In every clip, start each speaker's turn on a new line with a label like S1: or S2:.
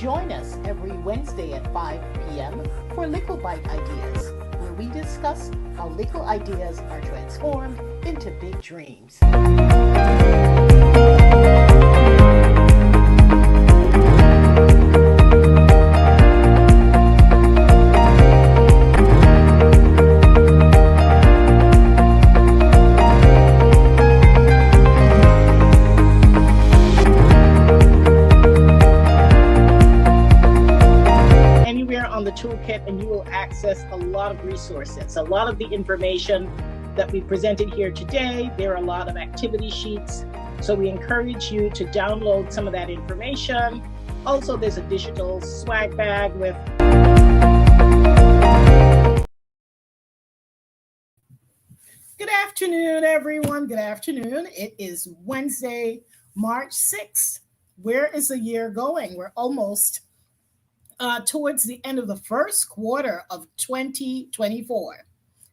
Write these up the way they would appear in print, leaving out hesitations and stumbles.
S1: Join us every Wednesday at 5 p.m. for Likkle Byte Ideas, where we discuss how Likkle ideas are transformed into big dreams. On the toolkit, and you will access a lot of resources. A lot of the information that we presented here today, there are a lot of activity sheets, so we encourage you to download some of that information. Also, there's a digital swag bag with Good afternoon, everyone. Good afternoon. It is Wednesday, March 6th. Where is the year going? We're almost towards the end of the first quarter of 2024.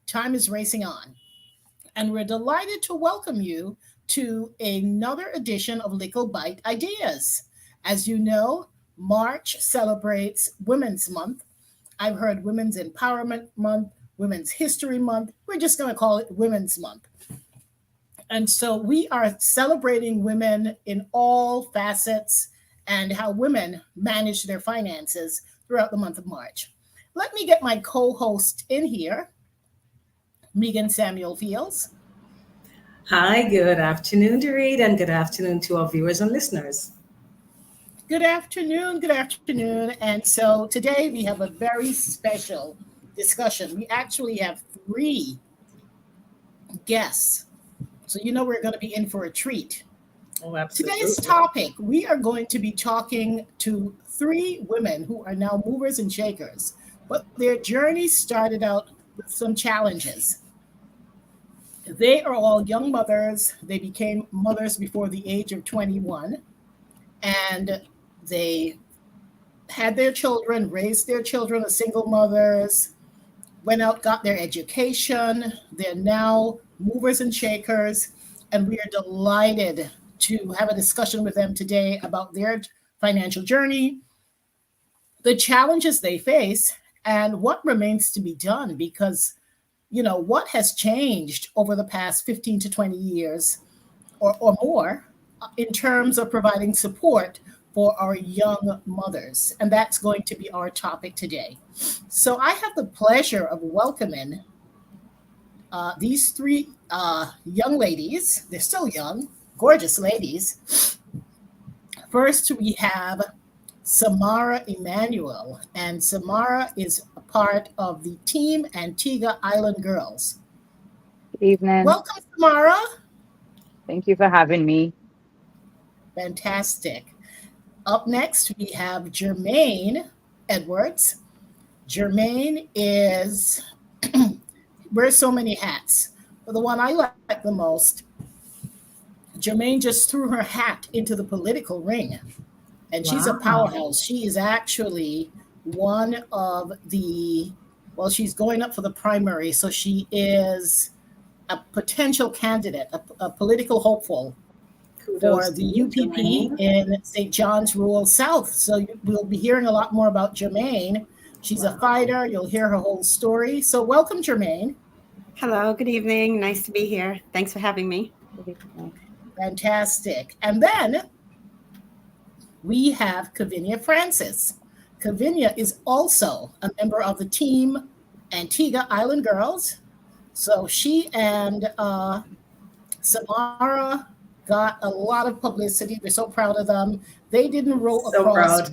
S1: Time is racing on, and we're delighted to welcome you to another edition of Likkle Byte Ideas. As you know, March celebrates Women's Month. I've heard Women's Empowerment Month, Women's History Month. We're just going to call it Women's Month. And so we are celebrating women in all facets and how women manage their finances throughout the month of March. Let me get my co-host in here, Megan Samuel Fields.
S2: Hi, good afternoon, Dorit, and good afternoon to our viewers and listeners.
S1: Good afternoon, good afternoon. And so today we have a very special discussion. We actually have 3 guests. So you know we're going to be in for a treat.
S2: Oh, absolutely.
S1: Today's topic, we are going to be talking to 3 women who are now movers and shakers, but their journey started out with some challenges. They are all young mothers. They became mothers before the age of 21, and they had their children, raised their children as single mothers, went out, got their education. They're now movers and shakers, and we are delighted to have a discussion with them today about their financial journey, the challenges they face, and what remains to be done, because, you know, what has changed over the past 15 to 20 years or more in terms of providing support for our young mothers. And that's going to be our topic today. So I have the pleasure of welcoming these 3 young ladies. They're still young, gorgeous ladies. First, we have Samara Emanuel, and Samara is a part of the Team Antigua Island Girls.
S3: Good evening.
S1: Welcome, Samara.
S3: Thank you for having me.
S1: Fantastic. Up next, we have Jermaine Edwards. Jermaine wears so many hats, but the one I like the most, Jermaine just threw her hat into the political ring, and she's a powerhouse. She is actually one of she's going up for the primary, so she is a potential candidate, a political hopeful for the UPP in St. John's Rural South. So we'll be hearing a lot more about Jermaine. She's a fighter. You'll hear her whole story. So welcome, Jermaine.
S4: Hello, good evening. Nice to be here. Thanks for having me.
S1: Fantastic. And then we have Kavinia Francis. Kavinia is also a member of the Team Antigua Island Girls. So she and Samara got a lot of publicity. We're so proud of them. They didn't row across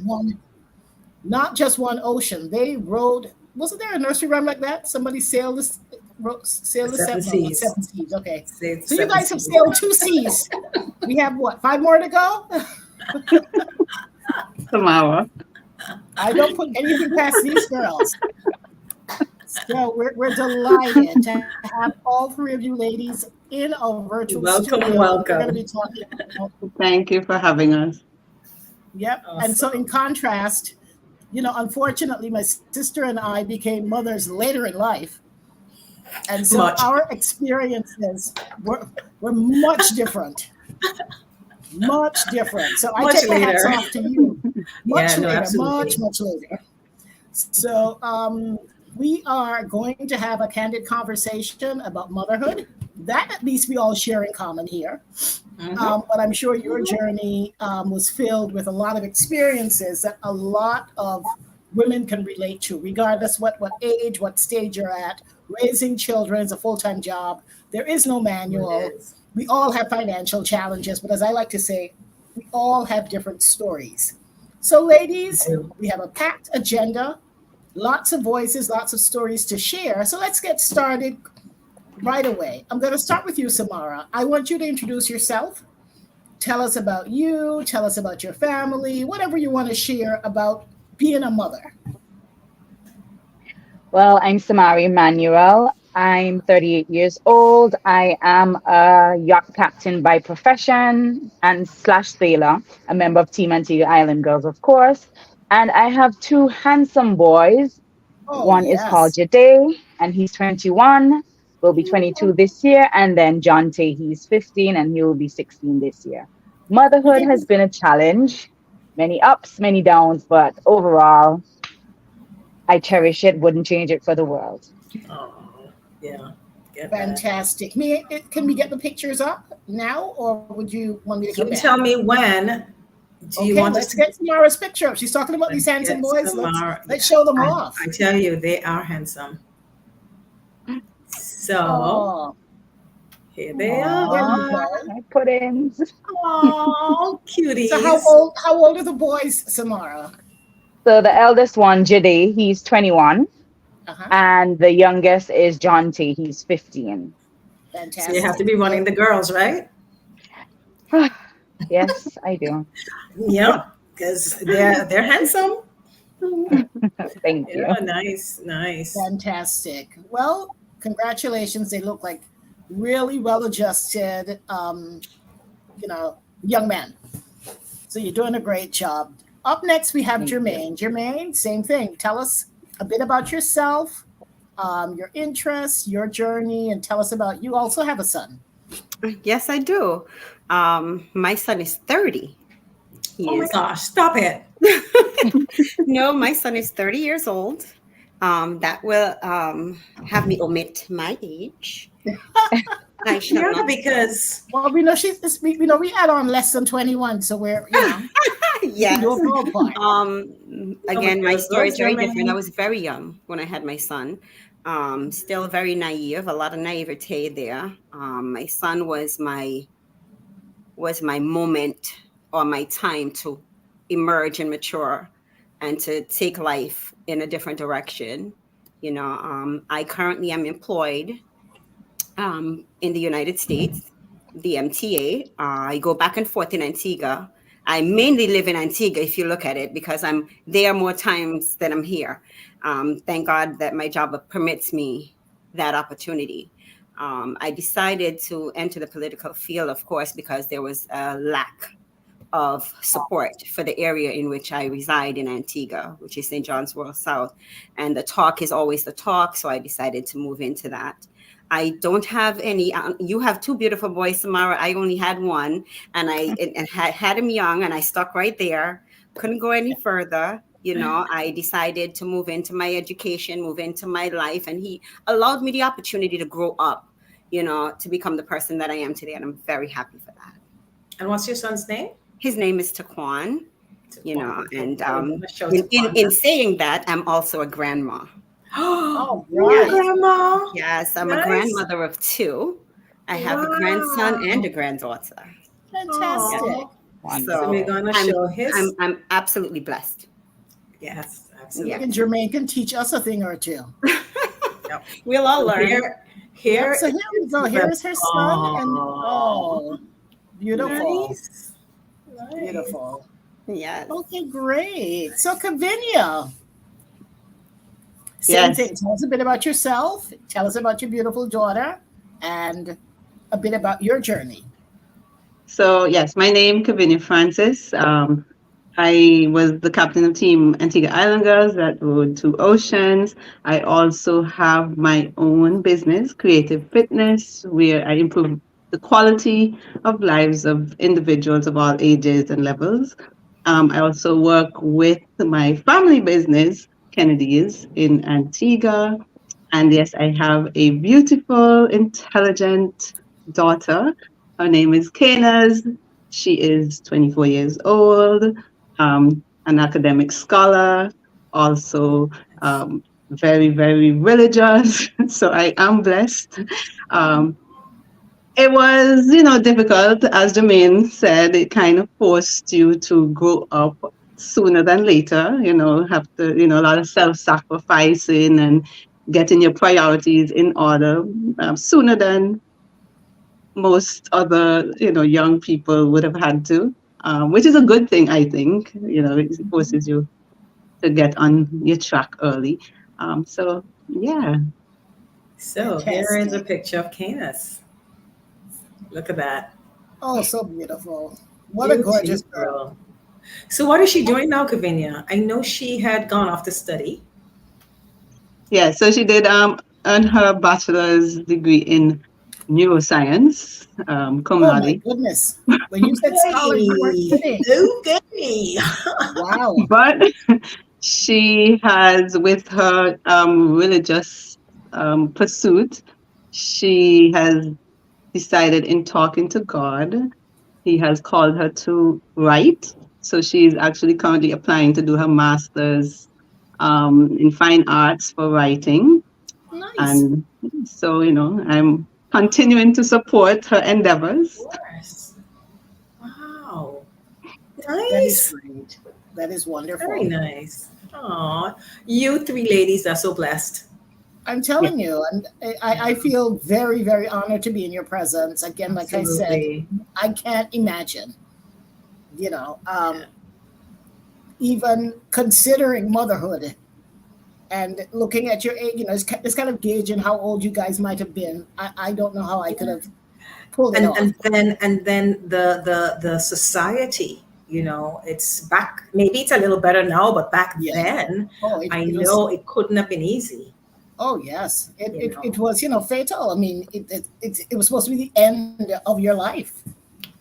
S1: not just one ocean. They rowed, wasn't there a nursery rhyme like that? Somebody sailed the seven seas. Okay. So you guys have sailed 2 seas. We have 5 more to go?
S4: Tomorrow.
S1: I don't put anything past these girls. So we're delighted to have all 3 of you ladies in our virtual studio.
S2: Welcome.
S1: We're going to be talking about.
S5: Thank you for having us.
S1: Yep. Awesome. And so in contrast, unfortunately, my sister and I became mothers later in life. And so our experiences were much different. Much different. So I
S2: Much
S1: take my hats
S2: later.
S1: off to you. Much
S2: Yeah, no,
S1: later,
S2: absolutely.
S1: much later. So we are going to have a candid conversation about motherhood. That at least we all share in common here.
S2: Mhm.
S1: But I'm sure your journey was filled with a lot of experiences that a lot of women can relate to, regardless what age, what stage you're at. Raising children is a full-time job. There is no
S2: It
S1: manual.
S2: is.
S1: We all have financial challenges, but as I like to say, we all have different stories. So, ladies, we have a packed agenda, lots of voices, lots of stories to share. So let's get started right away. I'm going to start with you, Samara. I want you to introduce yourself. Tell us about you, tell us about your family, whatever you want to share about being a mother.
S3: Well, I'm Samari Manuel. I'm 38 years old. I am a yacht captain by profession and slash sailor, a member of Team Antigua Island Girls, of course. And I have two handsome boys.
S1: Oh,
S3: One is called
S1: yes.
S3: Jade, and he's 21, will be 22 this year. And then John Tay, he's 15, and he will be 16 this year.
S1: You
S3: Motherhood
S1: think
S3: has been a challenge, many ups, many downs, but overall, I cherish it, wouldn't change it for the world.
S2: Oh, yeah. Get that.
S1: fantastic. Can we get the pictures up now, or would you want me to come
S2: You
S1: back?
S2: tell me when. Do you
S1: Okay,
S2: want us
S1: let's
S2: to
S1: get Samara's picture up. She's talking about these
S2: let's
S1: handsome
S2: get
S1: boys.
S2: Samara?
S1: Let's
S2: Yeah,
S1: show them
S2: I,
S1: off.
S2: I tell you, they are handsome. So
S1: Oh,
S2: here they
S1: there we
S3: Aww,
S2: are.
S1: go.
S3: I put in.
S2: Oh,
S1: So
S2: cuties.
S1: how old are the boys, Samara?
S3: So the eldest one, Jade, he's 21,
S1: Uh-huh.
S3: and the youngest is John T. He's 15.
S2: So you have to
S1: Fantastic.
S2: be running the girls, right?
S3: Yes, I do.
S2: Yeah, because they're handsome.
S3: Thank
S2: Yeah,
S3: you.
S2: nice, nice.
S1: Fantastic. Well, congratulations. They look like really well-adjusted, young men. So you're doing a great job. Up next, we have
S3: Thank you.
S1: Jermaine. Jermaine, same thing. Tell us a bit about yourself, your interests, your journey, and tell us about you also have a son.
S4: Yes, I do. My son is 30. He
S2: Oh my
S4: is.
S2: gosh, stop it.
S4: No, my son is 30 years old. That will have me omit my age. I shall
S2: Yeah,
S4: not.
S2: because
S1: Well, we add on less than 21, so we can do
S4: Yes.
S1: a ballpark.
S4: Again, my story
S2: girls,
S4: is very different. I
S2: Jermaine.
S4: was very young when I had my son. Still very naive, a lot of naivete there. My son was my moment or my time to emerge and mature and to take life in a different direction. I currently am employed in the United States, the MTA. I go back and forth in Antigua. I mainly live in Antigua, if you look at it, because I'm there more times than I'm here. Thank God that my job permits me that opportunity. I decided to enter the political field, of course, because there was a lack of support for the area in which I reside in Antigua, which is St. John's World South. And the talk is always the talk. So I decided to move into that. I don't have any. You have two beautiful boys, Samara. I only had one, and I had him young, and I stuck right there. Couldn't go any further. I decided to move into my education, move into my life, and he allowed me the opportunity to grow up, to become the person that I am today, and I'm very happy for that.
S2: And what's your son's name?
S4: His name is Taquan,
S2: Taquan.
S4: and
S2: We're gonna show
S4: in
S2: Taquan.
S4: saying that, I'm also a grandma.
S1: Oh,
S2: Yeah,
S1: right.
S2: grandma.
S4: Yes, I'm a
S2: Nice.
S4: grandmother of two. I have a grandson and a granddaughter.
S1: Fantastic.
S2: Oh,
S3: Wonderful.
S2: so we're
S4: So
S2: gonna
S4: I'm
S2: show his.
S4: I'm absolutely blessed.
S2: Yes,
S1: I
S2: absolutely.
S1: think Jermaine can teach us a thing or two.
S2: Yep.
S4: We'll all learn.
S2: Here
S1: So here we go. Here's her son, and beautiful,
S2: nice. Nice.
S1: beautiful.
S4: Yes.
S1: Okay, great. So Kavinia, same
S5: Yes.
S1: thing. Tell us a bit about yourself. Tell us about your beautiful daughter, and a bit about your journey.
S5: So yes, my name Kavinia Francis. I was the captain of Team Antigua Island Girls that rode two oceans. I also have my own business, Creative Fitness, where I improve the quality of lives of individuals of all ages and levels. I also work with my family business, Kennedy's, in Antigua. And yes, I have a beautiful, intelligent daughter. Her name is Kanas. She is 24 years old, an academic scholar, also very, very religious. So I am blessed. Um, it was, difficult, as Jermaine said. It kind of forced you to grow up sooner than later. Have to, a lot of self-sacrificing and getting your priorities in order sooner than most other, young people would have had to, which is a good thing, I think. It forces you to get on your track early. So yeah.
S2: So here is a
S1: Fantastic.
S2: picture of Canis. Look at that.
S1: Oh, so beautiful. What a gorgeous girl.
S2: Girl. So what is she doing now, Kavinia? I know she had gone off to study.
S5: Yeah, so she did earn her bachelor's degree in neuroscience, cum
S1: Oh my
S5: laude.
S1: goodness. When you said scholar, you weren't
S2: Hey,
S1: kidding.
S2: okay.
S1: Wow.
S5: But she has, with her religious pursuit, she has decided in talking to God, he has called her to write. So she's actually currently applying to do her master's in fine arts for writing.
S1: Nice.
S5: And so, I'm continuing to support her endeavors.
S2: Of course. Wow.
S1: That is
S2: Nice.
S1: great. That is
S2: Very
S1: wonderful.
S2: nice. Aw. You three ladies are so blessed.
S1: I'm
S5: Yeah.
S1: telling you, and I feel very, very honored to be in your presence. Again, like I said,
S2: Absolutely.
S1: I can't imagine, you know,
S2: Yeah.
S1: even considering motherhood and looking at your age, it's kind of gauging how old you guys might have been. I don't know how I could have pulled it
S2: and
S1: off.
S2: and then the society, it's back, maybe it's a little better now, but back
S1: Yeah.
S2: then
S1: Oh,
S2: I
S1: it was.
S2: know it couldn't have been easy.
S1: Oh, yes. It,
S2: you
S1: it,
S2: know
S1: it was, fatal. I mean, it was supposed to be the end of your life.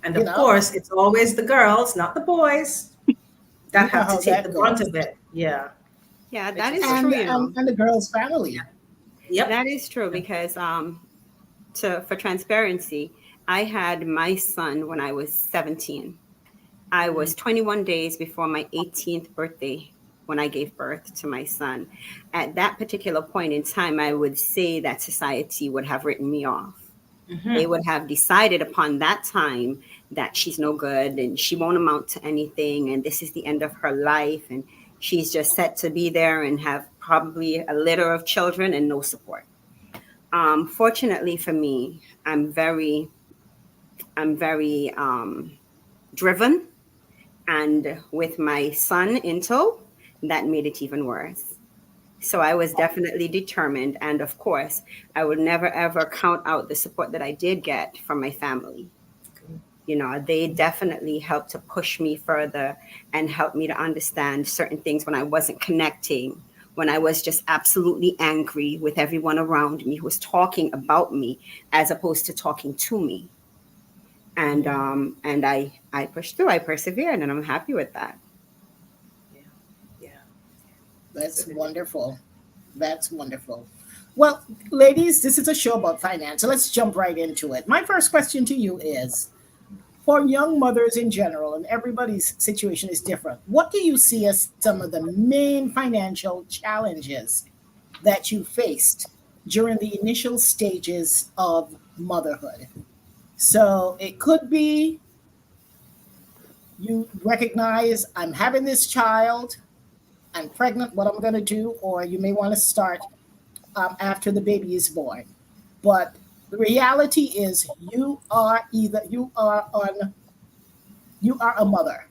S2: and
S1: You
S2: of
S1: know,
S2: course it's always the girls, not the boys,
S1: you
S2: that
S1: know
S2: have to
S1: how
S2: take the
S1: that
S2: brunt
S1: goes.
S2: of it. Yeah.
S4: Yeah,
S2: Which
S4: that
S2: is
S4: is
S2: a
S4: true,
S1: And the girl's family.
S2: Yep.
S4: That is true because for transparency, I had my son when I was 17. I was 21 days before my 18th birthday when I gave birth to my son. At that particular point in time, I would say that society would have written me off. They
S2: Hmm.
S4: would have decided upon that time that she's no good and she won't amount to anything and this is the end of her life and she's just set to be there and have probably a litter of children and no support. Fortunately for me, I'm very driven, and with my son in tow, that made it even worse. So I was definitely determined, and of course, I would never ever count out the support that I did get from my family. They definitely helped to push me further and help me to understand certain things when I wasn't connecting, when I was just absolutely angry with everyone around me who was talking about me as opposed to talking to me. And I pushed through, I persevered, and I'm happy with that.
S2: Yeah. Yeah.
S1: That's wonderful. That's wonderful. Well, ladies, this is a show about finance. So let's jump right into it. My first question to you is, for young mothers in general, and everybody's situation is different, what do you see as some of the main financial challenges that you faced during the initial stages of motherhood? So it could be you recognize, I'm having this child, I'm pregnant, what I'm going to do, or you may want to start after the baby is born. But the reality is, you are a mother.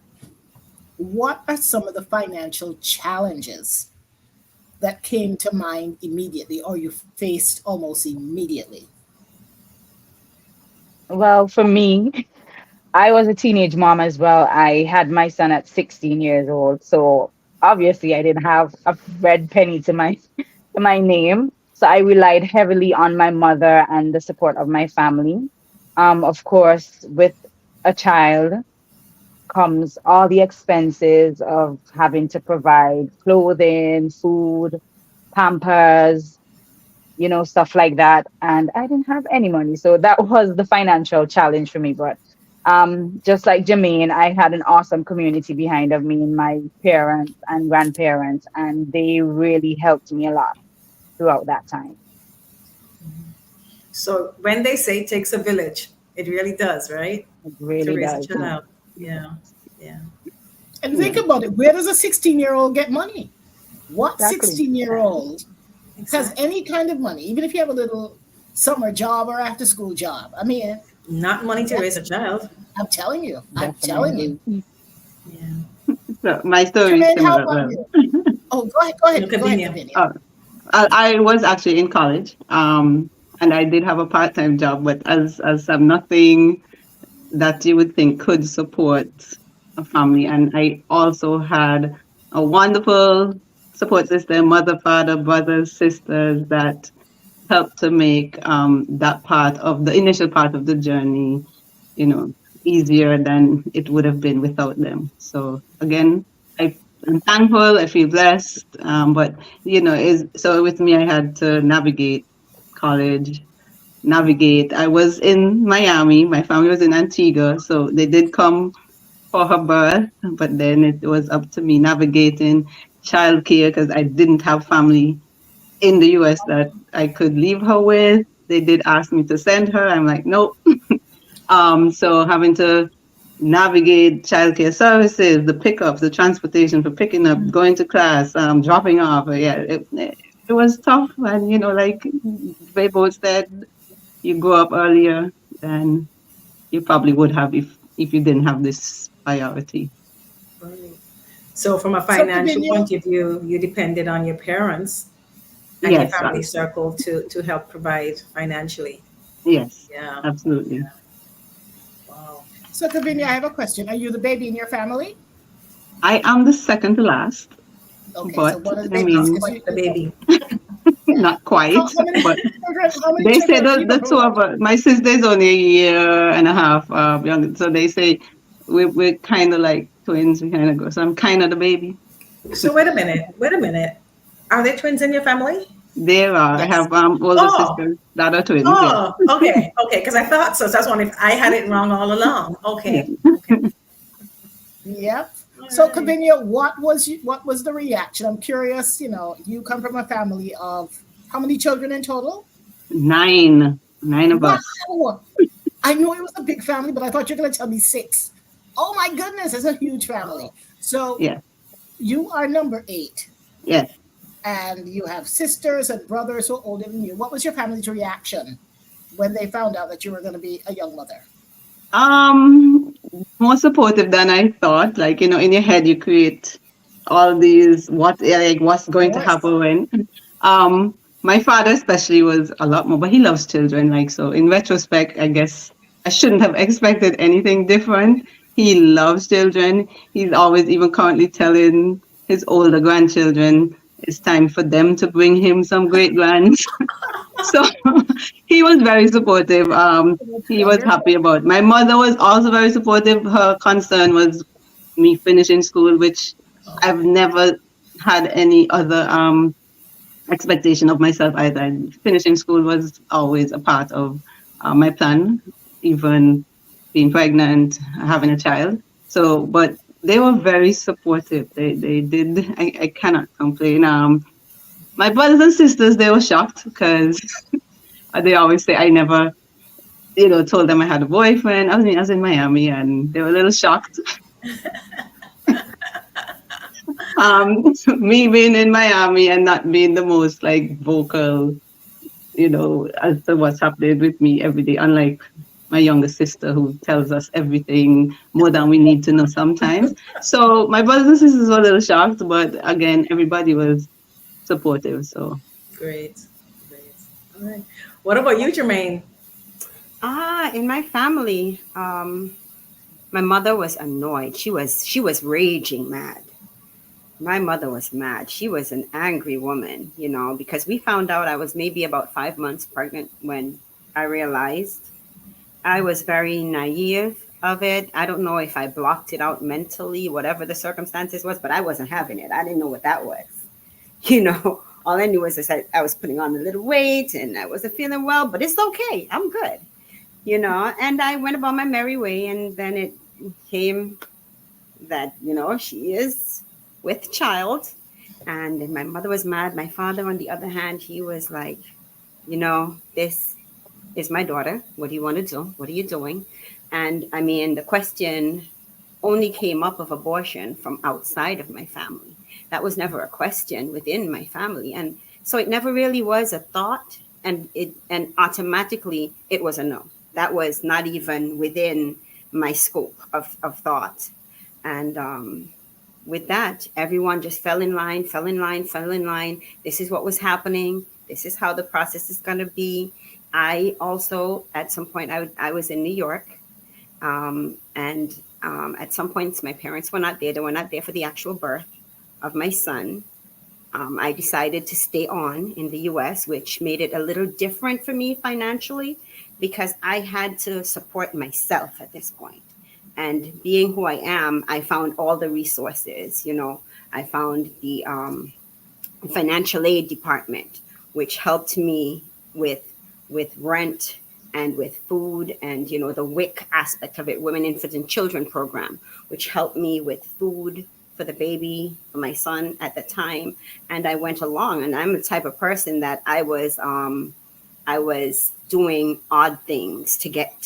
S1: What are some of the financial challenges that came to mind immediately, or you faced almost immediately?
S3: Well, for me, I was a teenage mom as well. I had my son at 16 years old. So obviously I didn't have a red penny to my to my name. So I relied heavily on my mother and the support of my family. Of course, with a child comes all the expenses of having to provide clothing, food, pampers, stuff like that. And I didn't have any money. So that was the financial challenge for me. But just like Jermaine, I had an awesome community behind of me and my parents and grandparents, and they really helped me a lot throughout that time.
S2: So when they say it takes a village, it really does, right?
S3: It
S2: To
S3: really
S2: raise a
S3: does.
S2: child. Yeah. Yeah.
S1: And think about it. Where does a 16-year-old get money? What
S3: Exactly.
S1: 16-year-old has
S2: Exactly.
S1: any kind of money, even if you have a little summer job or after school job? I mean,
S2: Not money to raise a child.
S1: I'm telling you. I'm telling you.
S3: Definitely.
S2: Yeah.
S5: So my story is
S1: Tremaine, how
S5: similar.
S1: about
S5: Well,
S1: you? Oh, go ahead,
S2: Lavinia.
S1: Lavinia.
S5: I was actually in college, and I did have a part-time job, but as nothing that you would think could support a family. And I also had a wonderful support system, mother, father, brothers, sisters that helped to make that part of the initial part of the journey, you know, easier than it would have been without them. So again, I'm thankful. I feel blessed. But is so with me, I had to navigate college, navigate. I was in Miami. My family was in Antigua, so they did come for her birth, but then it was up to me navigating childcare because I didn't have family in the US that I could leave her with. They did ask me to send her. I'm like, nope. So having to navigate childcare services, the pickups, the transportation for picking up, going to class, dropping off. Yeah, it was tough. And, like they both said, you grow up earlier than you probably would have if you didn't have this priority.
S2: Right. So from a
S1: So,
S2: financial
S1: Lavinia,
S2: point of view, you depended on your parents and your
S5: Yes,
S2: family circle to help provide financially.
S5: yes,
S2: Yeah.
S5: absolutely.
S2: Wow.
S1: so Lavinia, I have a question. Are you the baby in your family?
S5: I am the second to last,
S1: Okay, so
S5: but
S1: one of the
S5: I
S1: babies,
S2: Not
S5: mean,
S1: because
S2: quite the baby.
S1: yeah.
S5: not quite,
S1: How many
S5: but
S1: children? How many
S5: they say
S1: children do
S5: the,
S1: you
S5: the
S1: know?
S5: two of us, my sister is only a year and a half young. So they say we're kind of like twins. We kind of go. So I'm kind of the baby.
S2: So wait a minute. Wait a minute. Are there twins in your family?
S5: There are. I
S1: Yes.
S5: have older
S2: Oh,
S5: sisters that are twins. Yes.
S2: oh, okay, okay. Because I thought so. So I was wondering if I had it wrong all along.
S5: Yeah.
S2: Okay, okay.
S1: Yep.
S2: All
S1: So,
S2: right.
S1: Kavinia, what was the reaction? I'm curious. You come from a family of how many children in total?
S5: Nine of us.
S1: Wow. I knew it was a big family, but I thought you were going to tell me six. Oh my goodness, it's a huge family.
S2: Oh,
S1: So
S5: Yes.
S1: you are number eight,
S5: Yes.
S1: and you have sisters and brothers who are older than you. What was your family's reaction when they found out that you were going to be a young mother?
S5: Um, More supportive than I thought. Like, in your head you create all these what's
S1: Of
S5: going to
S1: course.
S5: happen when. My father especially was a lot more, but he loves children. Like, so in retrospect, I guess I shouldn't have expected anything different. He loves children. He's always even currently telling his older grandchildren it's time for them to bring him some great grands. So he was very supportive. He was happy about. My mother was also very supportive. Her concern was me finishing school, which
S1: Oh,
S5: I've never had any other expectation of myself either. And finishing school was always a part of my plan, even being pregnant, having a child. So, but they were very supportive. They did. I cannot complain. My brothers and sisters, they were shocked because they always say I never, told them I had a boyfriend. I was in Miami, and they were a little shocked. Me being in Miami and not being the most like vocal, as to what's happening with me every day. Unlike my younger sister who tells us everything more than we need to know sometimes. So my brothers and sisters were a little shocked, but again, everybody was supportive. So
S2: great, great. All right. What about you, Jermaine?
S4: In my family, my mother was annoyed. She was raging mad. My mother was mad. She was an angry woman, because we found out I was maybe about 5 months pregnant when I realized. I was very naive of it. I don't know if I blocked it out mentally, whatever the circumstances was, but I wasn't having it. I didn't know what that was. You know, all I knew was I was putting on a little weight and I wasn't feeling well, but it's okay. I'm good. You know, and I went about my merry way, and then it came that, you know, she is with child. And my mother was mad. My father, on the other hand, he was like, you know, this is my daughter. What do you want to do? What are you doing? And I mean, the question only came up of abortion from outside of my family. That was never a question within my family. And so it never really was a thought. And automatically it was a no. That was not even within my scope of thought. And with that, everyone just fell in line, fell in line, fell in line. This is what was happening. This is how the process is going to be. I also, at some point, I was in New York. And at some points, my parents were not there. They were not there for the actual birth of my son. I decided to stay on in the US, which made it a little different for me financially because I had to support myself at this point. And being who I am, I found all the resources. You know, I found the financial aid department, which helped me with rent and with food, and you know, the WIC aspect of it, Women, Infants, and Children program, which helped me with food for the baby, for my son at the time. And I went along, and I'm the type of person that I was doing odd things to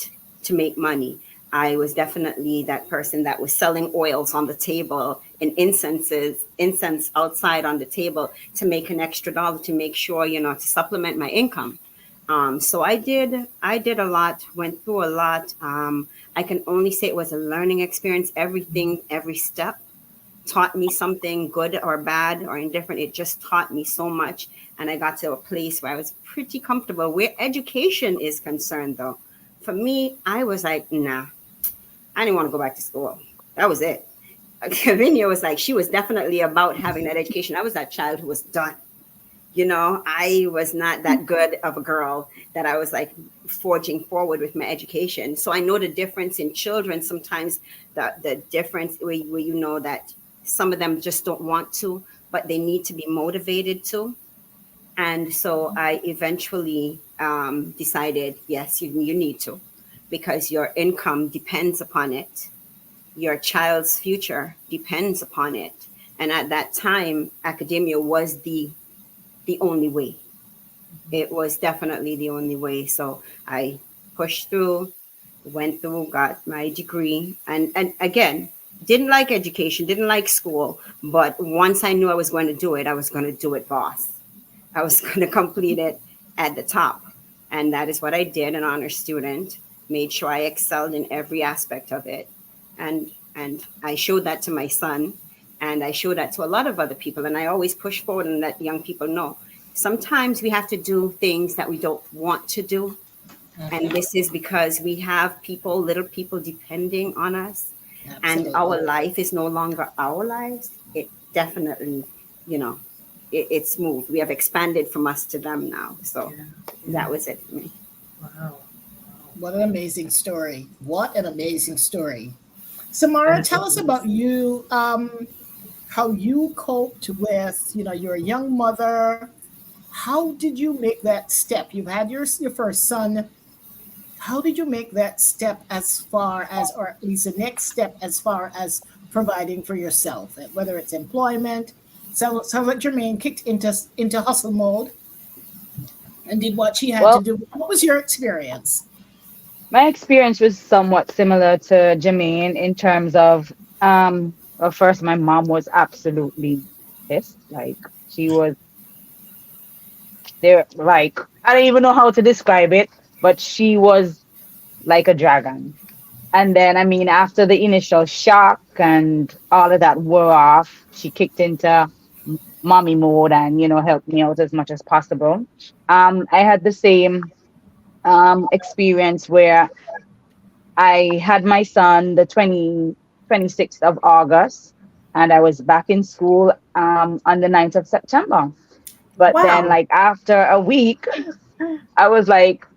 S4: make money. I was definitely that person that was selling oils on the table and incense outside on the table to make an extra dollar, to make sure, you know, to supplement my income. So I did a lot, went through a lot. I can only say it was a learning experience. Everything, every step taught me something, good or bad or indifferent. It just taught me so much. And I got to a place where I was pretty comfortable. Where education is concerned, though, for me, I was like, nah, I didn't want to go back to school. That was it. Lavinia was like, she was definitely about having that education. I was that child who was done. You know, I was not that good of a girl that I was like forging forward with my education. So I know the difference in children. Sometimes the difference where you know that some of them just don't want to, but they need to be motivated to. And so I eventually decided, yes, you need to, because your income depends upon it. Your child's future depends upon it. And at that time, academia was the only way. It was definitely the only way. So I pushed through, went through, got my degree. And again, didn't like education, didn't like school. But once I knew I was going to do it, I was going to do it, boss. I was going to complete it at the top. And that is what I did, an honor student. Made sure I excelled in every aspect of it. And I showed that to my son. And I show that to a lot of other people. And I always push forward and let young people know. Sometimes we have to do things that we don't want to do. And this is because we have people, little people depending on us. Absolutely. And our life is no longer our lives. It definitely, you know, it's moved. We have expanded from us to them now. So that was it for me.
S2: Wow.
S1: What an amazing story. What an amazing story. Samara, tell us about you. How you coped with, you know, you're a young mother. How did you make that step? You've had your first son. How did you make that step as far as, or at least the next step as far as providing for yourself, whether it's employment? So like Jermaine kicked into hustle mode and did what she had to do. What was your experience?
S3: My experience was somewhat similar to Jermaine in terms of, well, first, my mom was absolutely pissed. Like, she was there, like, I don't even know how to describe it, but she was like a dragon. And then, I mean, after the initial shock and all of that wore off, she kicked into mommy mode and, you know, helped me out as much as possible. I had the same experience where I had my son the 26th of August, and I was back in school on the 9th of September. But then, like, after a week, I was like,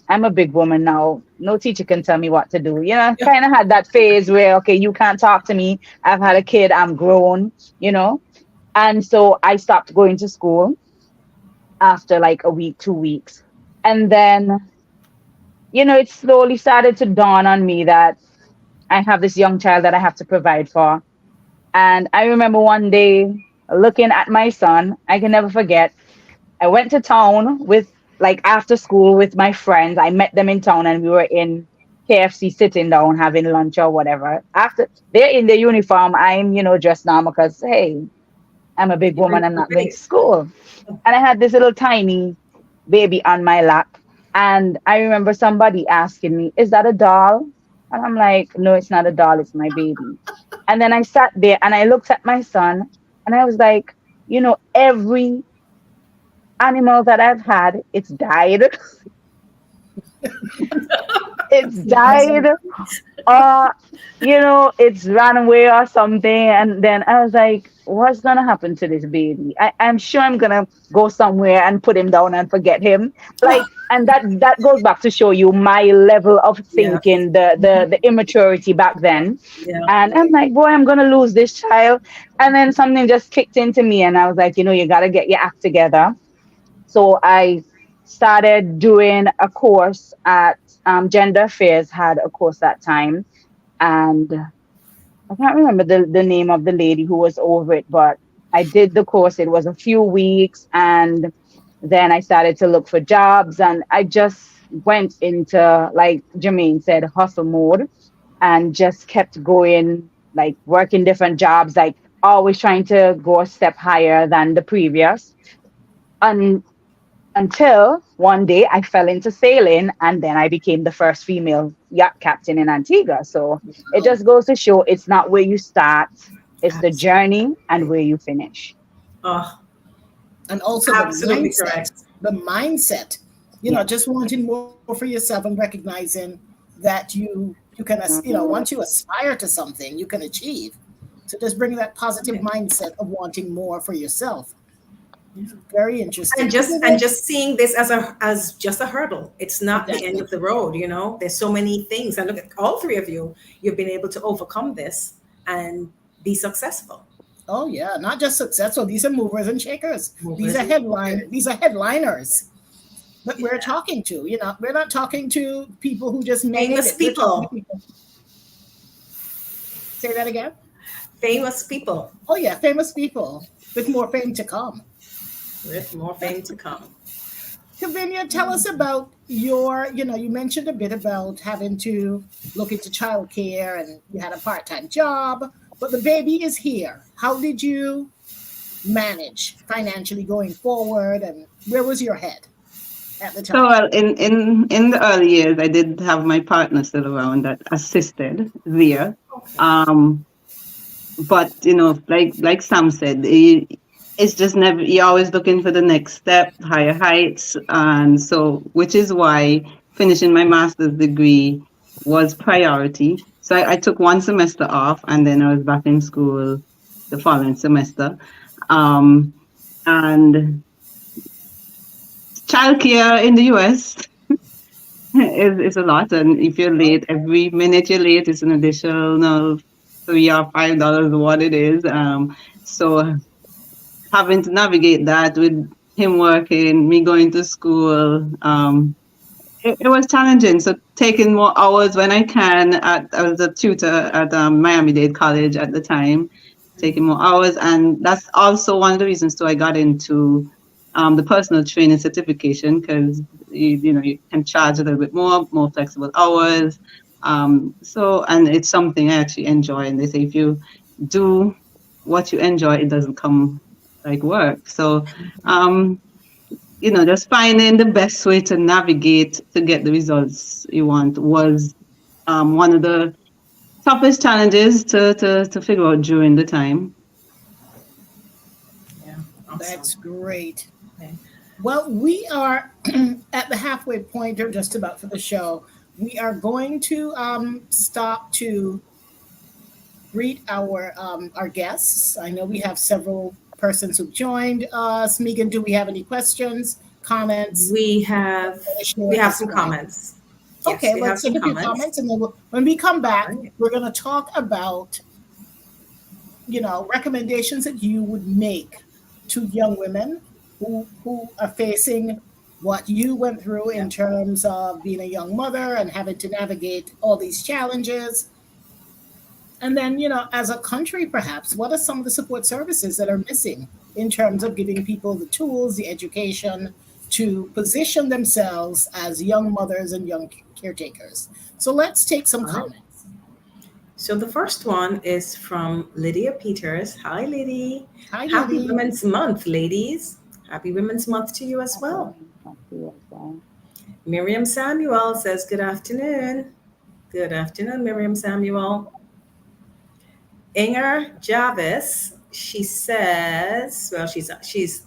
S3: I'm a big woman now. No teacher can tell me what to do. Kind of had that phase where, okay, you can't talk to me. I've had a kid. I'm grown, you know. And so I stopped going to school after like a week, 2 weeks. And then, it slowly started to dawn on me that I have this young child that I have to provide for. And I remember one day looking at my son, I can never forget. I went to town with like after school with my friends. I met them in town and we were in KFC sitting down having lunch or whatever. After they're in their uniform, I'm, dressed normal because hey, I'm a big woman, I'm not going to school. And I had this little tiny baby on my lap. And I remember somebody asking me, is that a doll? And I'm like, no, it's not a doll, it's my baby. And then I sat there and I looked at my son and I was like, every animal that I've had, it's died. It's died, or it's ran away or something. And then I was like, what's gonna happen to this baby? I'm sure I'm gonna go somewhere and put him down and forget him. Like, and that goes back to show you my level of thinking, the immaturity back then.
S2: Yeah.
S3: And I'm like, boy, I'm gonna lose this child. And then something just kicked into me, and I was like, you gotta get your act together. So I started doing a course at Gender Affairs had a course that time, and I can't remember the name of the lady who was over it, but I did the course. It was a few weeks, and then I started to look for jobs, and I just went into, like Jermaine said, hustle mode, and just kept going, like working different jobs, like always trying to go a step higher than the previous. And until one day I fell into sailing, and then I became the first female yacht captain in Antigua. So it just goes to show it's not where you start, it's the journey and where you finish.
S2: Oh,
S1: And also
S2: absolutely
S1: the mindset,
S2: correct.
S1: the mindset, just wanting more for yourself and recognizing that you can, once you aspire to something, you can achieve. So just bring that positive mindset of wanting more for yourself. Very interesting.
S2: And just seeing this as just a hurdle. It's not the end
S1: Exactly.
S2: of the road. There's so many things, and look at all three of you. You've been able to overcome this and be successful.
S1: Oh yeah, not just successful. These are movers and shakers.
S2: Movers and
S1: These are headliners that we're talking to. We're not talking to people who just made
S2: Famous
S1: it. We're talking to
S2: people.
S1: people. Say that again.
S2: Famous people
S1: Oh yeah, famous people with more fame to come.
S2: with more fame to come.
S1: Kavinia, tell us about your, you mentioned a bit about having to look into childcare and you had a part-time job, but the baby is here. How did you manage financially going forward, and where was your head at the
S5: So,
S1: time?
S5: well, in the early years, I did have my partner still around that assisted there. Um, but like Sam said, it's just never. You're always looking for the next step, higher heights, and so which is why finishing my master's degree was priority. So I took one semester off, and then I was back in school the following semester. Um, and childcare in the US is a lot, and if you're late, every minute you're late is an additional $3 or $5 what it is. So having to navigate that with him working, me going to school, it was challenging. So taking more hours when I can. I was a tutor at Miami-Dade College at the time, taking more hours, and that's also one of the reasons too I got into the personal training certification, because you can charge a little bit more flexible hours. So, and it's something I actually enjoy. And they say if you do what you enjoy, it doesn't come like work. So, just finding the best way to navigate to get the results you want was one of the toughest challenges to figure out during the time.
S2: Yeah, awesome.
S1: That's great.
S2: Okay.
S1: Well, we are at the halfway point, or just about, for the show. We are going to stop to greet our guests. I know we have several persons who've joined us. Megan, do we have any questions comments?
S2: We have
S1: Share
S2: we
S1: at
S2: have
S1: this
S2: some
S1: point?
S2: comments. Yes,
S1: Okay,
S2: we have
S1: let's
S2: some
S1: take a few
S2: comments.
S1: comments, and then when we come back,
S2: All right.
S1: we're going to talk about, recommendations that you would make to young women who are facing what you went through in terms of being a young mother and having to navigate all these challenges. And then, as a country, perhaps, what are some of the support services that are missing in terms of giving people the tools, the education to position themselves as young mothers and young caretakers? So let's take some
S2: All right.
S1: comments.
S2: So the first one is from Lydia Peters. Hi, Liddy.
S1: Hi,
S2: Happy
S1: Liddy.
S2: Women's Month, ladies. Happy Women's Month to you as well. Miriam Samuel says, good afternoon. Good afternoon, Miriam Samuel. Inger Jarvis, she says, well,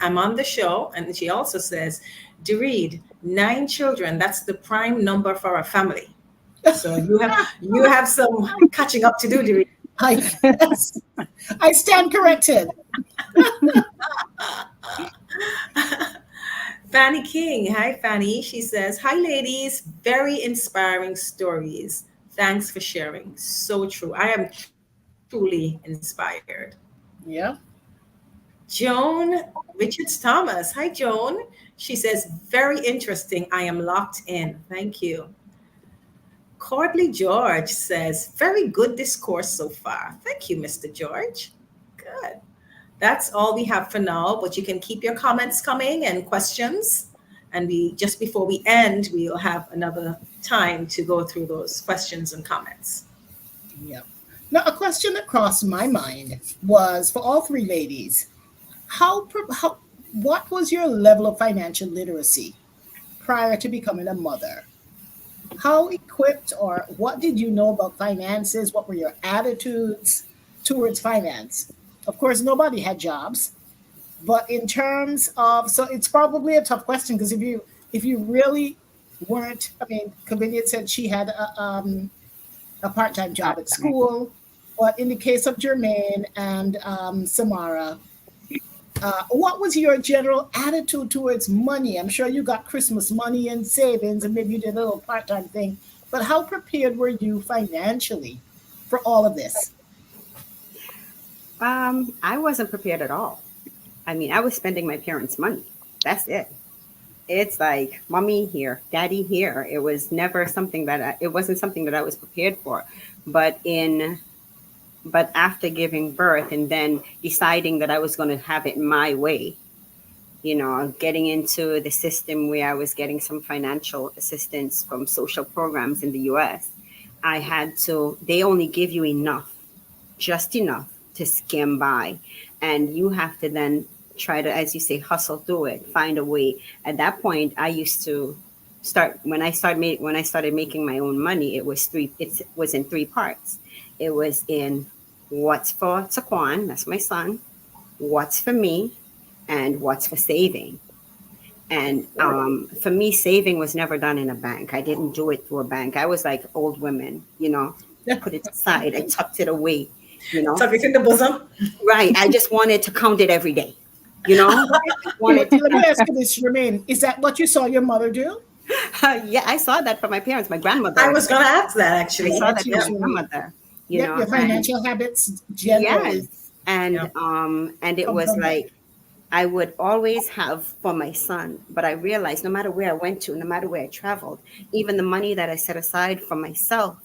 S2: I'm on the show, and she also says, Doreed, 9 children, that's the prime number for a family. So you have some catching up to do, Doreed.
S1: I stand corrected.
S2: Fanny King. Hi, Fanny. She says, hi, ladies. Very inspiring stories. Thanks for sharing. So true. I am truly inspired.
S1: Yeah.
S2: Joan Richards Thomas. Hi, Joan. She says, very interesting. I am locked in. Thank you. Cordley George says, very good discourse so far. Thank you, Mr. George. Good. That's all we have for now, but you can keep your comments coming and questions. And just before we end, we'll have another time to go through those questions and comments.
S1: Yeah. Now, a question that crossed my mind was for all 3 ladies, what was your level of financial literacy prior to becoming a mother? How equipped or what did you know about finances? What were your attitudes towards finance? Of course, nobody had jobs, but in terms of, so it's probably a tough question because if you really weren't, I mean, Convenience said she had a part-time job at school, but in the case of Jermaine and Samara, what was your general attitude towards money? I'm sure you got Christmas money and savings, and maybe you did a little part-time thing, but how prepared were you financially for all of this?
S4: I wasn't prepared at all. I mean, I was spending my parents' money. That's it. It's like mommy here, daddy here. It was never something it wasn't something that I was prepared for. But after giving birth and then deciding that I was going to have it my way, getting into the system where I was getting some financial assistance from social programs in the US, they only give you enough, just enough to skim by. And you have to then try to, as you say, hustle through it, find a way. At that point, I used to when I started making my own money, it was in 3 parts. It was in what's for Taquan, that's my son, what's for me, and what's for saving. And for me, saving was never done in a bank. I didn't do it through a bank. I was like old women, put it aside. I tucked it away,
S2: Tuck it in the bosom.
S4: Right. I just wanted to count it every day,
S1: Let me ask you this, Jermaine. Is that what you saw your mother do?
S4: Yeah, I saw that from my parents, my grandmother.
S2: I was going to ask that, actually.
S4: I saw that from my grandmother.
S1: Your financial habits generally.
S4: Yes. And it was like, I would always have for my son, but I realized no matter where I went to, no matter where I traveled, even the money that I set aside for myself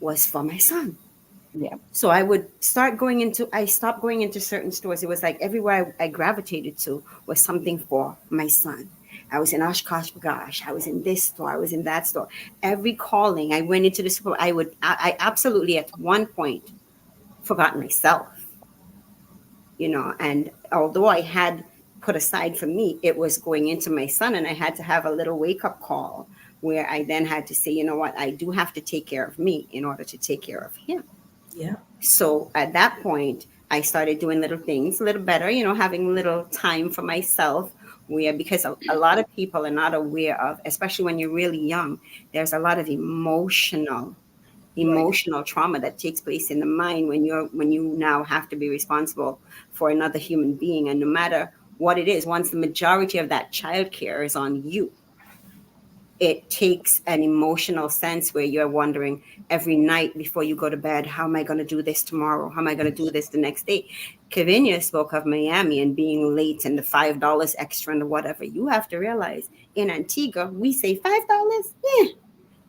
S4: was for my son.
S3: Yeah.
S4: So I stopped going into certain stores. It was like everywhere I gravitated to was something for my son. I was in Oshkosh B'gosh. I was in this store. I was in that store. Every calling, I went into the store. I absolutely at one point forgot myself, and although I had put aside for me, it was going into my son, and I had to have a little wake-up call where I then had to say, you know what, I do have to take care of me in order to take care of him.
S2: Yeah.
S4: So at that point, I started doing little things, a little better, having a little time for myself, because a lot of people are not aware of, especially when you're really young, there's a lot of emotional trauma that takes place in the mind when you now have to be responsible for another human being. And no matter what it is. Once the majority of that childcare is on you, it takes an emotional sense where you're wondering every night before you go to bed, how am I going to do this tomorrow? How am I going to do this the next day? Kavinya spoke of Miami and being late and the $5 extra and the whatever. You have to realize in Antigua, we say $5. Yeah.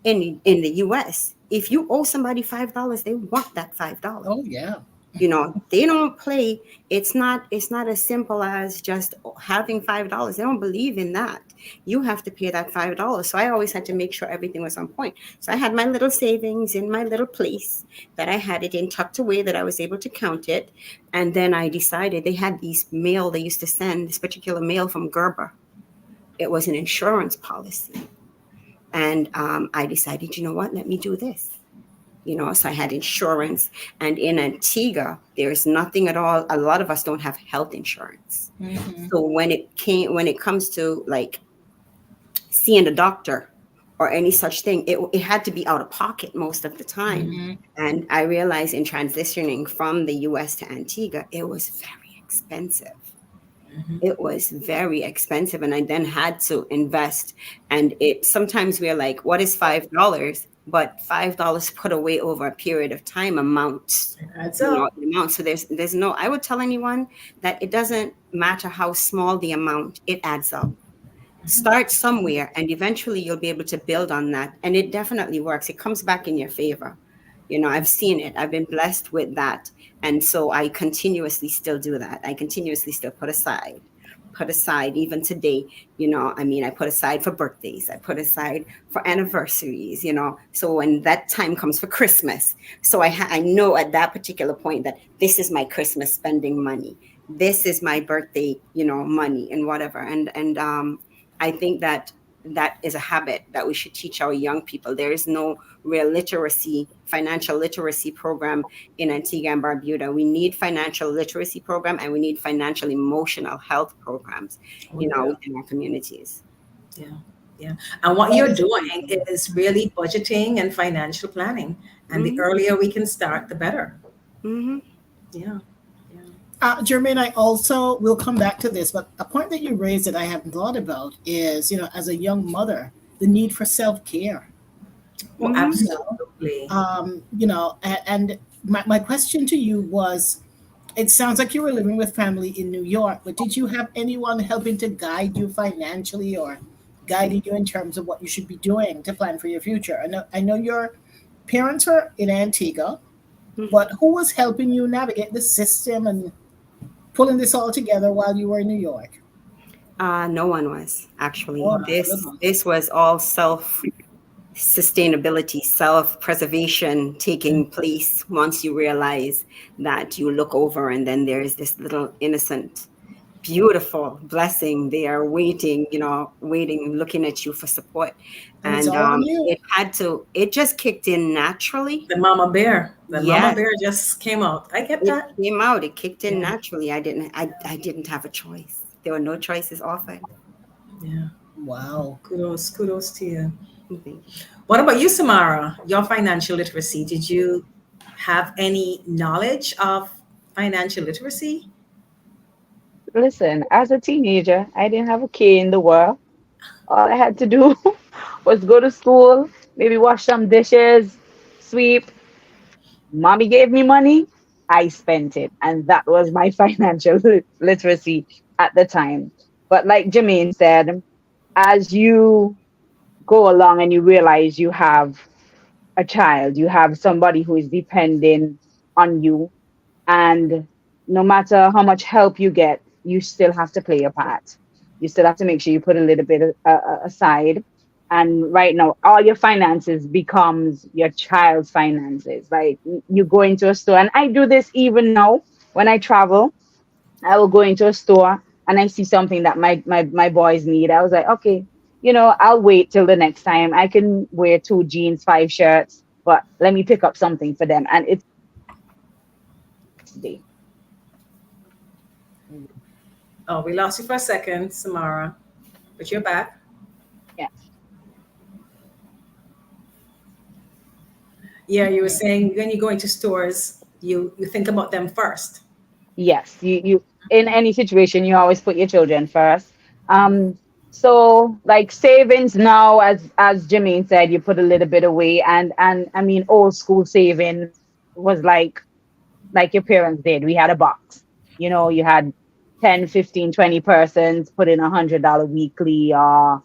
S4: In the US, if you owe somebody $5, they want that $5.
S1: Oh yeah.
S4: You know, they don't play. It's not as simple as just having $5. They don't believe in that. You have to pay that $5. So I always had to make sure everything was on point. So I had my little savings in my little place that I had it in tucked away that I was able to count it. And then I decided they had these mail they used to send, this particular mail from Gerber. It was an insurance policy. And I decided, you know what, let me do this. You know, so I had insurance. And in Antigua, there's nothing at all. A lot of us don't have health insurance.
S1: Mm-hmm.
S4: So when it comes to like seeing a doctor or any such thing, it had to be out of pocket most of the time.
S1: Mm-hmm.
S4: And I realized in transitioning from the US to Antigua, it was very expensive. It was very expensive. And I then had to invest. And sometimes we're like, what is $5? But $5 put away over a period of time amounts. So there's no, I would tell anyone that it doesn't matter how small the amount, it adds up. Start somewhere and eventually you'll be able to build on that. And it definitely works. It comes back in your favor. You know, I've seen it. I've been blessed with that. And so I continuously still do that. I continuously still put aside even today. You know, I mean, I put aside for birthdays. I put aside for anniversaries, you know. So when that time comes for Christmas, so I know at that particular point that this is my Christmas spending money. This is my birthday, you know, money and whatever. And I think that is a habit that we should teach our young people. There is no real financial literacy program in Antigua and Barbuda. We need financial literacy program and we need financial emotional health programs, within our communities.
S2: Yeah. And what you're doing is really budgeting and financial planning. And the earlier we can start, the better.
S4: Mm-hmm.
S2: Yeah.
S1: Jermaine, I also will come back to this, but a point that you raised that I haven't thought about is, you know, as a young mother, the need for self-care.
S2: Well, absolutely.
S1: You know, and my question to you was, it sounds like you were living with family in New York, but did you have anyone helping to guide you financially or guiding you in terms of what you should be doing to plan for your future? I know your parents were in Antigua, but who was helping you navigate the system and pulling this all together while you were in New York?
S4: No one was actually.
S1: Oh,
S4: This was all self-sustainability, self-preservation taking place once you realize that you look over and then there's this little innocent, beautiful blessing there waiting, looking at you for support. And it just kicked in naturally.
S2: The mama bear just came out. I get that.
S4: It came out. It kicked in naturally. I didn't have a choice. There were no choices offered.
S2: Yeah.
S1: Wow.
S2: Kudos to you.
S4: Okay.
S2: What about you, Samara? Your financial literacy. Did you have any knowledge of financial literacy?
S3: Listen, as a teenager, I didn't have a care in the world. All I had to do was go to school, maybe wash some dishes, sweep. Mommy gave me money, I spent it. And that was my financial literacy at the time. But like Jermaine said, as you go along and you realize you have a child, you have somebody who is depending on you, and no matter how much help you get, you still have to play your part. You still have to make sure you put a little bit aside. And right now, all your finances becomes your child's finances. Like you go into a store, and I do this even now when I travel. I will go into a store and I see something that my boys need. I was like, okay, I'll wait till the next time. I can wear 2 jeans, 5 shirts, but let me pick up something for them. And it's day.
S2: Oh, we lost you for a second, Samara, but you're back.
S3: Yeah.
S2: Yeah, you were saying when you go into stores, you think about them first.
S3: Yes, you in any situation, you always put your children first. Um, so like savings now, as Jermaine said, you put a little bit away, and I mean old school saving was like your parents did. We had a box. You know, you had 10, 15, 20 persons put in $100 weekly or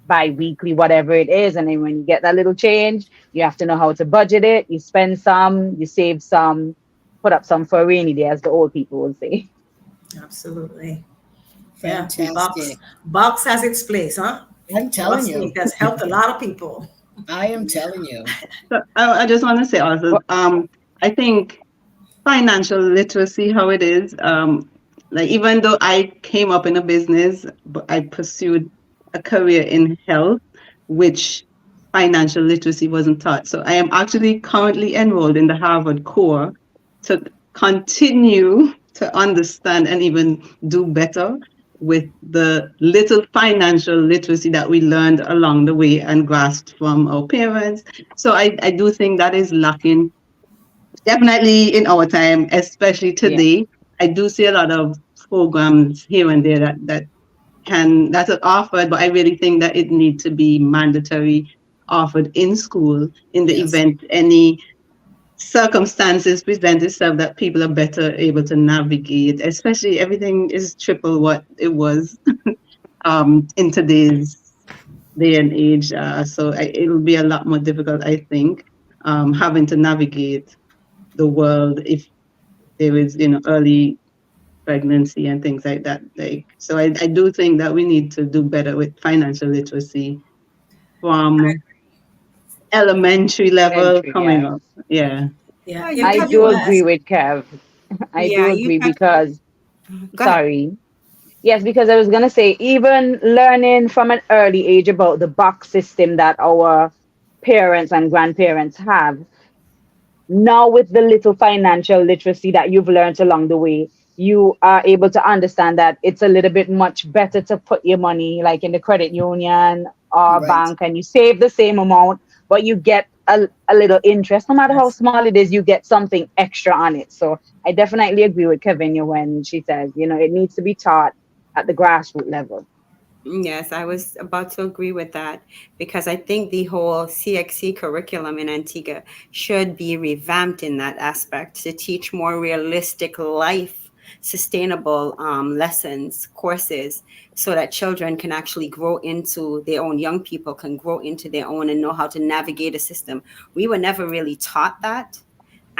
S3: bi-weekly, whatever it is. And then when you get that little change, you have to know how to budget it. You spend some, you save some, put up some for a rainy day, as the old people would say.
S2: Absolutely. Yeah,
S1: Fantastic.
S2: box has its place, huh?
S1: I'm telling
S2: Trust me,
S1: you.
S2: it has helped a lot of people.
S1: I am telling you.
S5: So I just want to say also, I think financial literacy, how it is, like even though I came up in a business, but I pursued a career in health, which financial literacy wasn't taught. So I am actually currently enrolled in the Harvard Core to continue to understand and even do better with the little financial literacy that we learned along the way and grasped from our parents. So I do think that is lacking definitely in our time, especially
S3: Yeah.
S5: today. I do see a lot of programs here and there that are offered, but I really think that it needs to be mandatory offered in school in the
S1: Yes.
S5: event any circumstances present itself that people are better able to navigate, especially everything is triple what it was in today's day and age. It'll be a lot more difficult, I think, having to navigate the world if there is, early pregnancy and things like that. So I do think that we need to do better with financial literacy from elementary level
S3: Elementary,
S5: coming
S3: yeah.
S5: up. Yeah.
S2: Yeah,
S4: Yeah,
S2: in
S4: you
S3: I
S2: the
S4: touch
S3: do
S4: on
S3: agree
S2: US.
S3: with Kev. I do
S4: yeah, you
S3: agree
S4: touch
S3: because,
S4: go ahead.
S3: sorry. Yes, because I was gonna say, even learning from an early age about the box system that our parents and grandparents have, now with the little financial literacy that you've learned along the way, you are able to understand that it's a little bit much better to put your money like in the credit union or
S1: Right.
S3: bank, and you save the same amount, but you get a little interest. No matter how
S2: Yes.
S3: small it is, you get something extra on it. So I definitely agree with Kevin when she says, it needs to be taught at the grassroots level.
S4: Yes, I was about to agree with that because I think the whole CXC curriculum in Antigua should be revamped in that aspect to teach more realistic life, sustainable lessons, courses, so that children can actually grow into their own, young people can grow into their own and know how to navigate a system. We were never really taught that.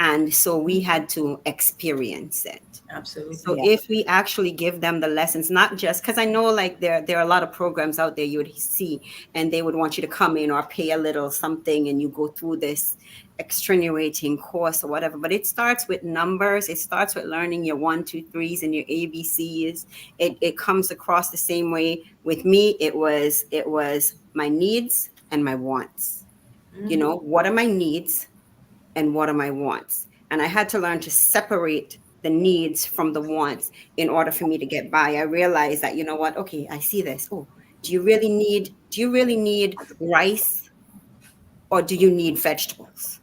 S4: And so we had to experience it. So
S2: Absolutely.
S3: Yeah.
S4: if we actually give them the lessons, not just because I know like there are a lot of programs out there you would see and they would want you to come in or pay a little something and you go through this extenuating course or whatever. But it starts with numbers. It starts with learning your 1, 2, 3s and your ABCs. It comes across the same way. With me, it was my needs and my wants. What are my needs and what are my wants? And I had to learn to separate the needs from the wants in order for me to get by. I realized that, you know what? Okay, I see this. Oh, do you really need rice or do you need vegetables?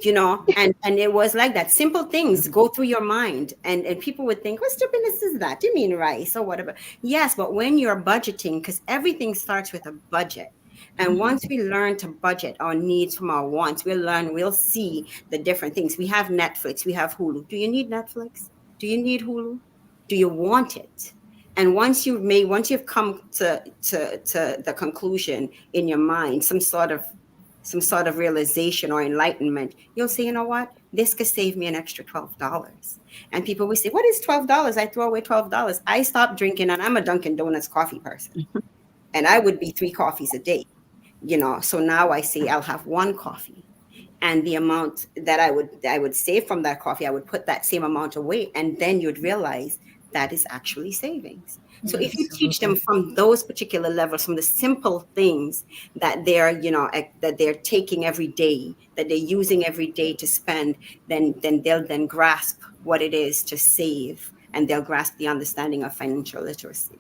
S4: And it was like that. Simple things go through your mind, and people would think, what stupidness is that? Do you mean rice or whatever? Yes, but when you're budgeting, because everything starts with a budget. And once we learn to budget our needs from our wants, we'll see the different things. We have Netflix, we have Hulu. Do you need Netflix? Do you need Hulu? Do you want it? And once you've come to the conclusion in your mind, some sort of realization or enlightenment, you'll say, you know what? This could save me an extra $12. And people will say, what is $12? I throw away $12. I stopped drinking, and I'm a Dunkin' Donuts coffee person. And I would be 3 coffees a day, So now I say I'll have 1 coffee. And the amount that I would save from that coffee, I would put that same amount away. And then you'd realize that is actually savings. So if you teach them from those particular levels, from the simple things that they're taking every day, that they're using every day to spend, then they'll then grasp what it is to save, and they'll grasp the understanding of financial literacy.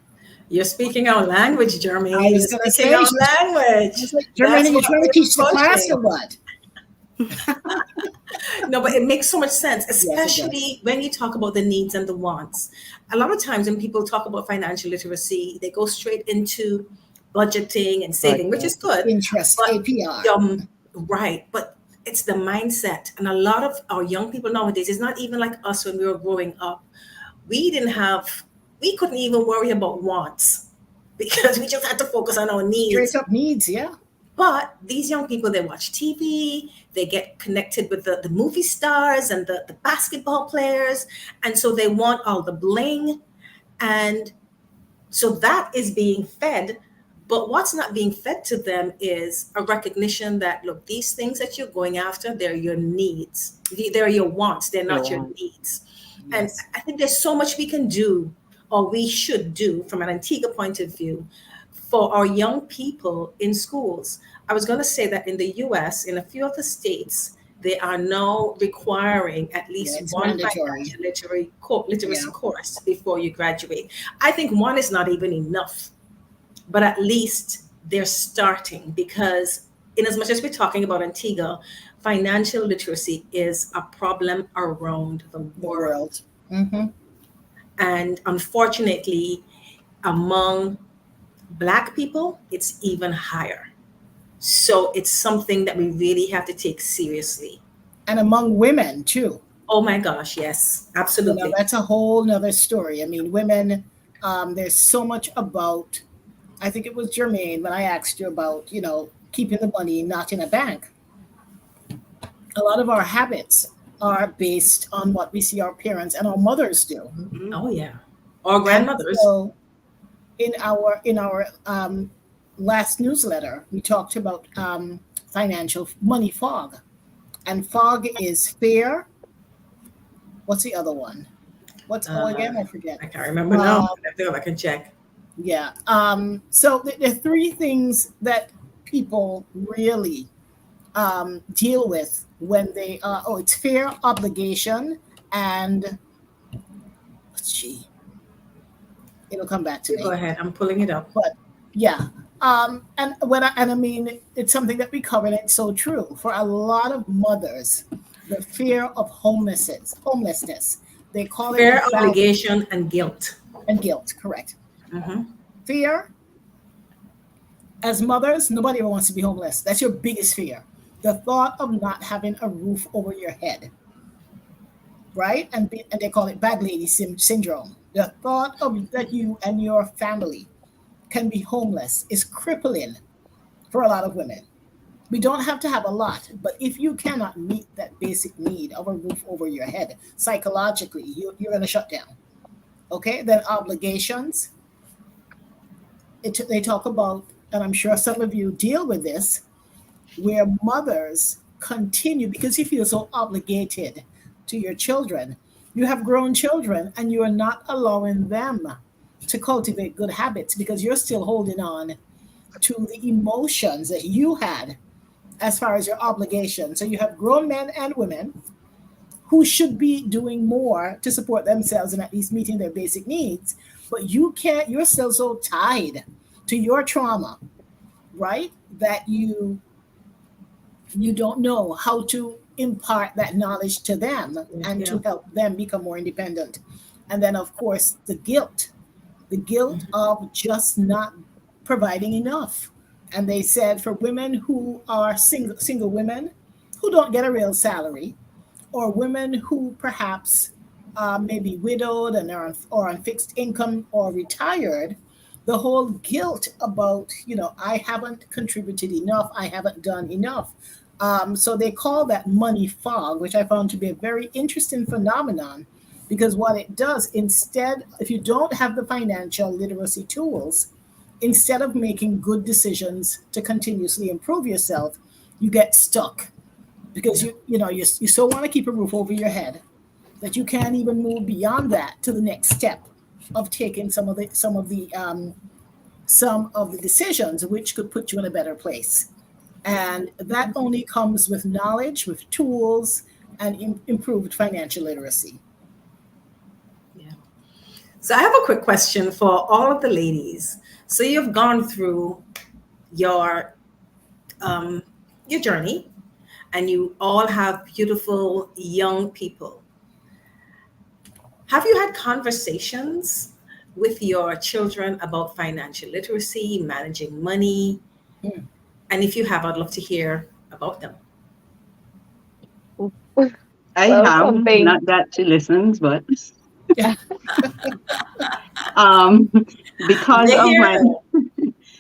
S2: You're speaking our language,
S1: I
S2: Jermaine.
S1: was
S2: You're
S1: going to
S2: speaking
S1: say,
S2: our
S1: I
S2: language.
S1: was like,
S2: That's
S1: Germany, you're
S2: what
S1: trying to
S2: we're
S1: teach the class
S2: pushing.
S1: or what?
S2: No, but it makes so much sense,
S1: Yes, it does.
S2: especially when you talk about the needs and the wants. A lot of times when people talk about financial literacy, they go straight into budgeting and saving, which is good.
S1: Interest,
S2: But
S1: APR.
S2: right, but it's the mindset. And a lot of our young people nowadays, it's not even like us when we were growing up. We didn't have, we couldn't even worry about wants because we just had to focus on our needs.
S1: Straight up needs, yeah.
S2: But these young people, they watch TV, they get connected with the movie stars and the basketball players. And so they want all the bling. And so that is being fed. But what's not being fed to them is a recognition that, look, these things that you're going after, they're your needs. They're your wants. They're not your needs. And
S1: Yes.
S2: I think there's so much we can do, or we should do from an Antigua point of view, for our young people in schools. I was going to say that in the US, in a few of the states, they are now requiring at least
S1: it's
S2: one
S1: mandatory.
S2: financial literacy
S1: Yeah.
S2: course before you graduate. I think one is not even enough, but at least they're starting, because in as much as we're talking about Antigua, financial literacy is a problem around the
S1: The
S2: world.
S1: world. Mm-hmm.
S2: And unfortunately, among Black people, it's even higher. So it's something that we really have to take seriously.
S1: And among women too.
S2: Oh my gosh, yes,
S1: You know,
S2: absolutely.
S1: that's a whole nother story. I mean, women, there's so much about, I think it was Jermaine when I asked you about, keeping the money not in a bank. A lot of our habits are based on what we see our parents and our mothers do.
S2: Oh yeah. Or
S1: And
S2: grandmothers.
S1: so in our last newsletter, we talked about financial money fog. And fog is fear. What's the other one? What's O again? I forget.
S2: I can't remember now.
S1: Um,
S2: I think I can check.
S1: Yeah. So there are three things that people really deal with when they it's fear, obligation, and gee, it'll come back to
S2: You go
S1: me.
S2: ahead. I'm pulling it up.
S1: But yeah. And I mean, it's something that we covered. And it's so true for a lot of mothers. The fear of homelessness. They call it
S2: Fear,
S1: anxiety
S2: obligation, and guilt.
S1: and guilt. Correct.
S2: Mhm.
S1: Fear. As mothers, nobody ever wants to be homeless. That's your biggest fear. The thought of not having a roof over your head, right? And they call it bag lady syndrome. The thought of that you and your family can be homeless is crippling for a lot of women. We don't have to have a lot, but if you cannot meet that basic need of a roof over your head, psychologically, you're going to shut down. Okay, then obligations. They talk about, and I'm sure some of you deal with this, where mothers continue because you feel so obligated to your children. You have grown children and you are not allowing them to cultivate good habits because you're still holding on to the emotions that you had as far as your obligation. So you have grown men and women who should be doing more to support themselves and at least meeting their basic needs, but you can't, you're still so tied to your trauma, right? That you don't know how to impart that knowledge to them and to help them become more independent. And then of course the guilt of just not providing enough. And they said for women who are single women who don't get a real salary, or women who perhaps may be widowed and are on fixed income or retired, the whole guilt about, I haven't contributed enough, I haven't done enough. So they call that money fog, which I found to be a very interesting phenomenon, because what it does, instead, if you don't have the financial literacy tools, instead of making good decisions to continuously improve yourself, you get stuck because you so want to keep a roof over your head that you can't even move beyond that to the next step of taking some of the decisions which could put you in a better place. And that only comes with knowledge, with tools, and improved financial literacy.
S2: Yeah. So I have a quick question for all of the ladies. So you've gone through your journey, and you all have beautiful young people. Have you had conversations with your children about financial literacy, managing money?
S1: Hmm.
S2: And if you have, I'd love to hear about them.
S5: I
S3: Well,
S5: have,
S3: something.
S5: not that she listens, but um, because
S2: We're
S5: of
S2: here
S5: my
S2: though.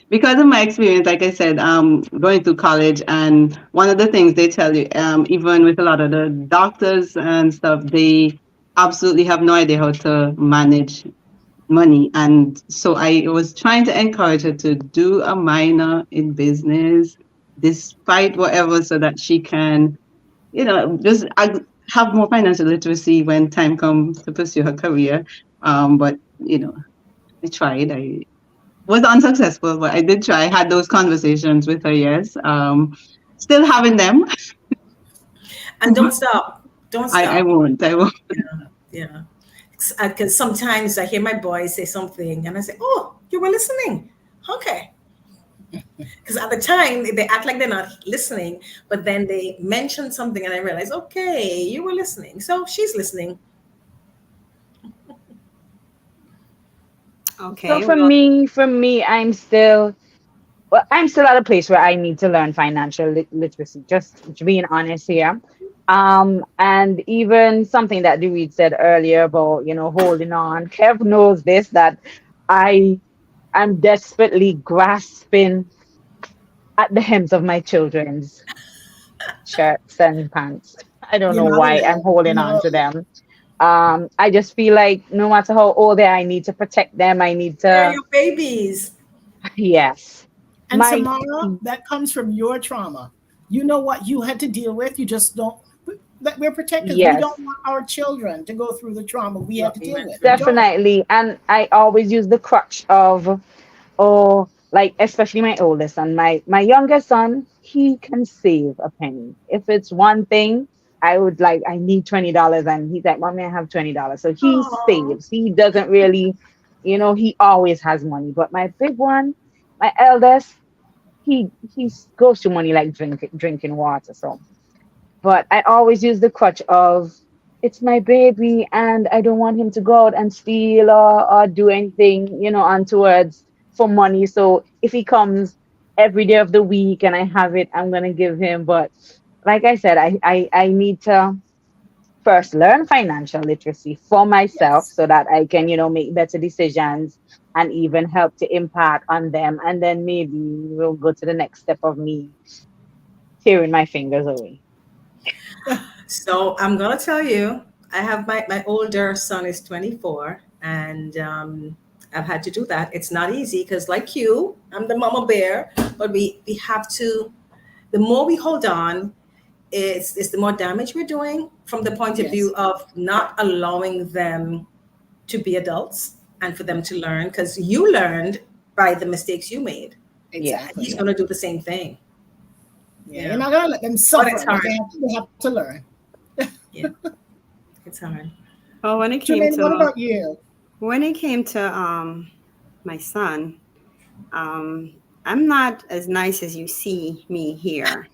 S5: because of my experience, like I said, going through college, and one of the things they tell you, even with a lot of the doctors and stuff, they absolutely have no idea how to manage money. And so I was trying to encourage her to do a minor in business, despite whatever, so that she can, just have more financial literacy when time comes to pursue her career. But I tried. I was unsuccessful, but I did try. I had those conversations with her. Yes, still having them.
S2: And don't stop. Don't
S5: I
S2: stop.
S5: won't. I won't.
S2: Yeah. Because sometimes I hear my boys say something and I say, "Oh, you were listening. Okay." Because at the time they act like they're not listening, but then they mention something and I realize, okay, you were listening. So she's listening.
S3: So
S4: Okay,
S3: for
S4: well,
S3: me, I'm still at a place where I need to learn financial literacy. Just being honest here. And even something that Reed said earlier about, holding on. Kev knows this, that I am desperately grasping at the hems of my children's shirts and pants. I don't
S1: You're
S3: know
S1: not
S3: why I'm
S1: alone.
S3: holding on
S1: No.
S3: to them. I just feel like no matter how old they are, I need to protect them. I need
S2: They're
S3: to,
S2: your babies.
S3: yes.
S1: And
S3: My,
S1: Samara, that comes from your trauma. You know what you had to deal with. You just don't. That we're protectors. We don't
S3: yes,
S1: want our children to go through the trauma we had
S2: What
S1: to
S2: we
S1: deal
S2: went
S1: with. We
S2: through.
S1: don't.
S3: definitely. And I always use the crutch of, or like, especially my oldest son, my youngest son, he can save a penny. If it's one thing, I need $20, and he's like, Mommy, I have $20. So he
S2: Oh,
S3: saves. He doesn't really, he always has money. But my big one, my eldest, he goes to money like drinking water. So, but I always use the crutch of, it's my baby and I don't want him to go out and steal or do anything, untowards for money. So if he comes every day of the week and I have it, I'm gonna give him. But like I said, I need to first learn financial literacy for myself
S1: Yes.
S3: so that I can, make better decisions and even help to impact on them. And then maybe we'll go to the next step of me tearing my fingers away.
S2: so I'm gonna tell you, I have my older son is 24, and I've had to do that. It's not easy because, like you, I'm the mama bear, but we have to. The more we hold on, is the more damage we're doing from the point of view
S1: Yes.
S2: of not allowing them to be adults and for them to learn. Because you learned by the mistakes you made,
S3: Yeah,
S2: and
S1: Exactly.
S2: he's
S3: yeah.
S2: going to do the same thing.
S1: Yeah. You're
S2: Yeah,
S1: not gonna let them
S2: but
S1: suffer,
S2: it's
S1: but
S2: hard.
S1: they have to learn.
S2: Yeah, it's hard.
S4: well,
S1: Jermaine, what about you?
S4: when it came to my son, I'm not as nice as you see me here.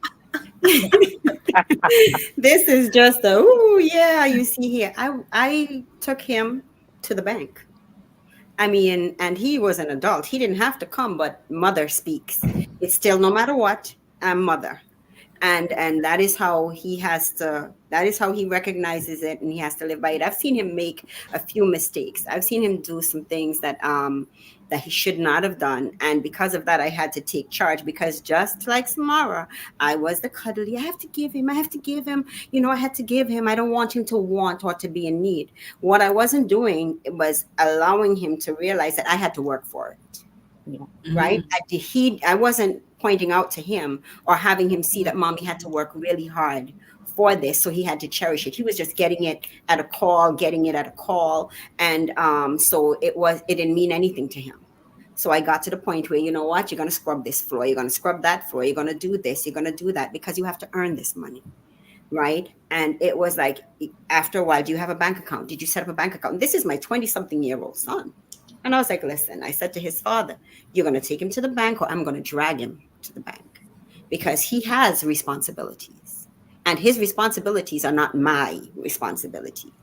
S4: This is just a ooh yeah, you see here. I took him to the bank. I mean, and he was an adult. He didn't have to come, but mother speaks. It's still no matter what, I'm mother. And that is how he recognizes it, and he has to live by it. I've seen him make a few mistakes. I've seen him do some things that he should not have done, and because of that I had to take charge, because just like Samara, I was the cuddly. I have to give him, I had to give him. I don't want him to want or to be in need. What I wasn't doing was allowing him to realize that I had to work for it,
S3: Yeah.
S4: right?
S2: Mm.
S4: I wasn't pointing out to him or having him see that mommy had to work really hard for this, so he had to cherish it. He was just getting it at a call, and so it didn't mean anything to him. So I got to the point where, you know what, you're going to scrub this floor, you're going to scrub that floor, you're going to do this, you're going to do that, because you have to earn this money, right? And it was like, after a while, do you have a bank account? Did you set up a bank account? This is my 20-something-year-old son. And I was like, listen, I said to his father, you're going to take him to the bank or I'm going to drag him to the bank, because he has responsibilities. And his responsibilities are not my responsibility.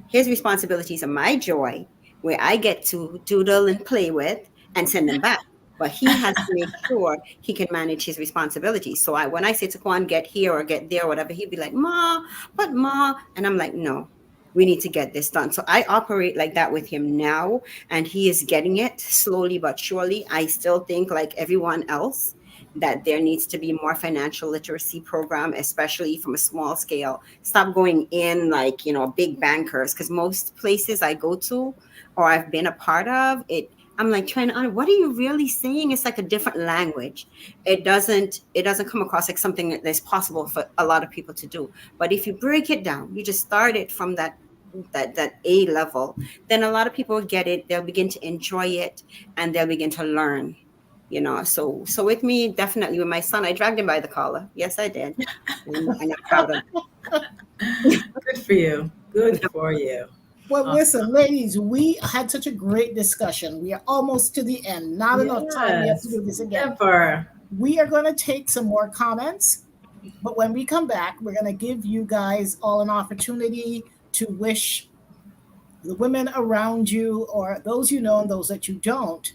S4: His responsibilities are my joy, where I get to doodle and play with and send them back. But he has to make sure he can manage his responsibilities. So when I say to Quan, get here or get there, or whatever, he'd be like, Ma, but Ma. And I'm like, no, we need to get this done. So I operate like that with him now, and he is getting it slowly but surely. I still think, like everyone else, that there needs to be more financial literacy program, especially from a small scale. Stop going in like, big bankers, because most places I go to or I've been a part of it, I'm like trying to, what are you really saying? It's like a different language. It doesn't come across like something that's possible for a lot of people to do. But if you break it down, you just start it from that A level, then a lot of people get it. They'll begin to enjoy it, and they'll begin to learn. So with me, definitely with my son, I dragged him by the collar. Yes, I did. And I'm proud of him.
S2: Good for you. Good for you.
S1: Well, listen, ladies, we had such a great discussion. We are almost to the end. Not enough time. We have to do this again.
S2: Never.
S1: We are going to take some more comments, but when we come back, we're going to give you guys all an opportunity to wish the women around you, or those you know and those that you don't,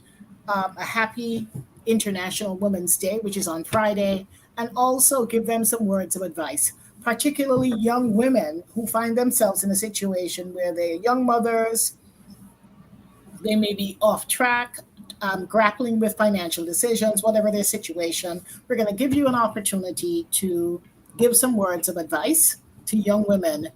S1: a happy International Women's Day, which is on Friday, and also give them some words of advice, particularly young women who find themselves in a situation where they're young mothers, they may be off track, grappling with financial decisions, whatever their situation. We're going to give you an opportunity to give some words of advice to young women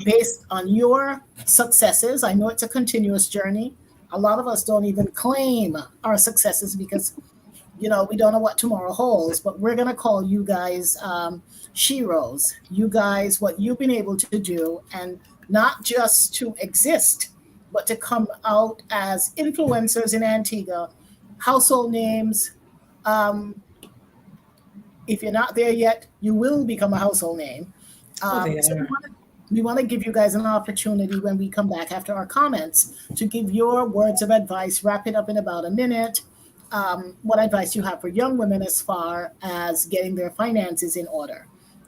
S1: based on your successes. I know it's a continuous journey. A lot of us don't even claim our successes because, we don't know what tomorrow holds, but we're going to call you guys sheroes, you guys, what you've been able to do, and not just to exist, but to come out as influencers in Antigua, household names. If you're not there yet, you will become a household name. So we want to give you guys an opportunity when we come back after our comments to give your words of advice, wrap it up in about a minute. What advice you have for young women as far as getting their finances in order.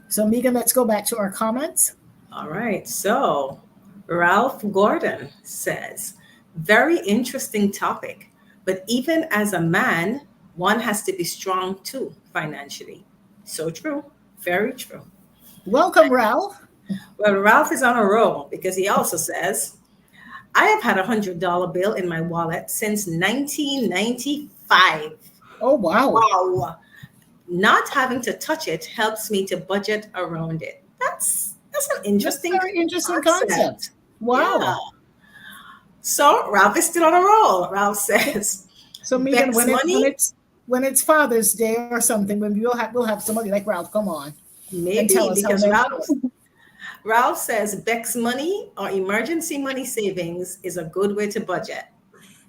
S1: So Megan, let's go back to our comments.
S2: All right. So Ralph Gordon says, very interesting topic, but even as a man, one has to be strong too financially. So true. Very true.
S1: Welcome, Ralph.
S2: Well, Ralph is on a roll because he also says, I have had $100 bill in my wallet since 1995.
S1: Oh, wow.
S2: Wow. Not having to touch it helps me to budget around it. That's an interesting,
S1: very interesting concept. Wow.
S2: Yeah. So Ralph is still on a roll. Ralph says,
S1: so Megan, when it's Father's Day or something, when we'll have somebody like Ralph come on.
S2: Maybe because Ralph says Beck's money or emergency money savings is a good way to budget.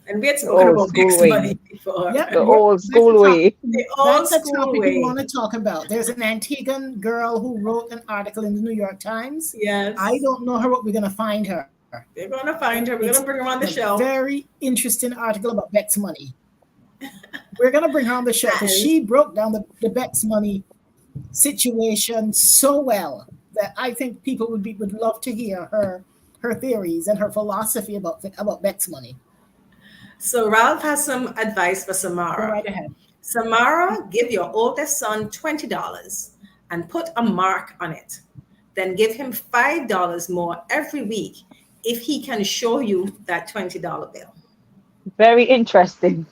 S2: And we had spoken about Beck's money before.
S3: Yep. The old school way.
S1: That's a topic we want to talk about. There's an Antiguan girl who wrote an article in the New York Times.
S2: Yes.
S1: I don't know her, but we're going to find her.
S2: We're going to find her. We're going to bring her on the show.
S1: Very interesting article about Beck's money. We're going to bring her on the show because she broke down the Beck's money situation so well that I think people would love to hear her theories and her philosophy about Beck's money.
S2: So Ralph has some advice for Samara.
S1: Go right ahead.
S2: Samara, give your oldest son $20 and put a mark on it. Then give him $5 more every week if he can show you that $20 bill.
S3: Very interesting.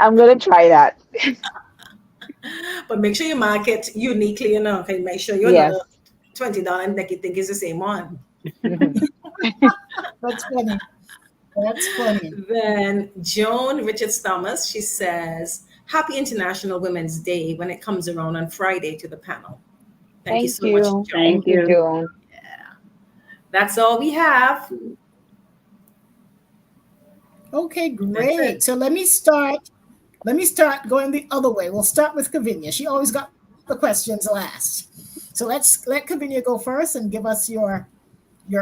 S3: I'm going to try that.
S2: But make sure you mark it uniquely enough and make sure you're not $20 and you think it's the same one.
S1: That's funny. That's funny.
S2: Then Joan Richards Thomas, she says, Happy International Women's Day when it comes around on Friday to the panel. Thank you so much, Joan.
S3: Thank you, Joan.
S2: Yeah. That's all we have.
S1: Okay, great. So let me start going the other way. We'll start with Kavinia. She always got the questions last. So let's let Kavinia go first and give us your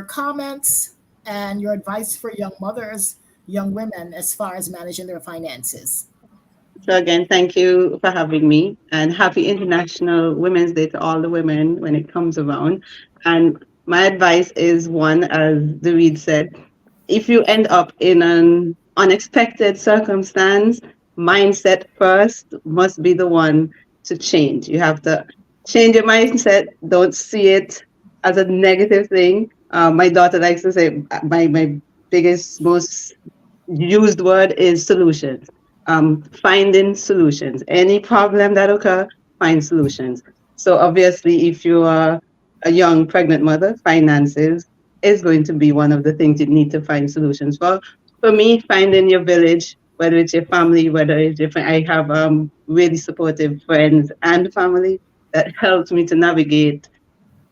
S1: comments and your advice for young mothers, young women, as far as managing their finances.
S5: So again, thank you for having me, and happy International Women's Day to all the women when it comes around. And my advice is one, as the read said, if you end up in an unexpected circumstance, mindset first must be the one to change. You have to change your mindset. Don't see it as a negative thing. My daughter likes to say, my biggest, most used word is solutions. Finding solutions. Any problem that occur, find solutions. So obviously, if you are a young pregnant mother, finances is going to be one of the things you need to find solutions for. For me, finding your village, whether it's your family, whether it's different, I have really supportive friends and family that helps me to navigate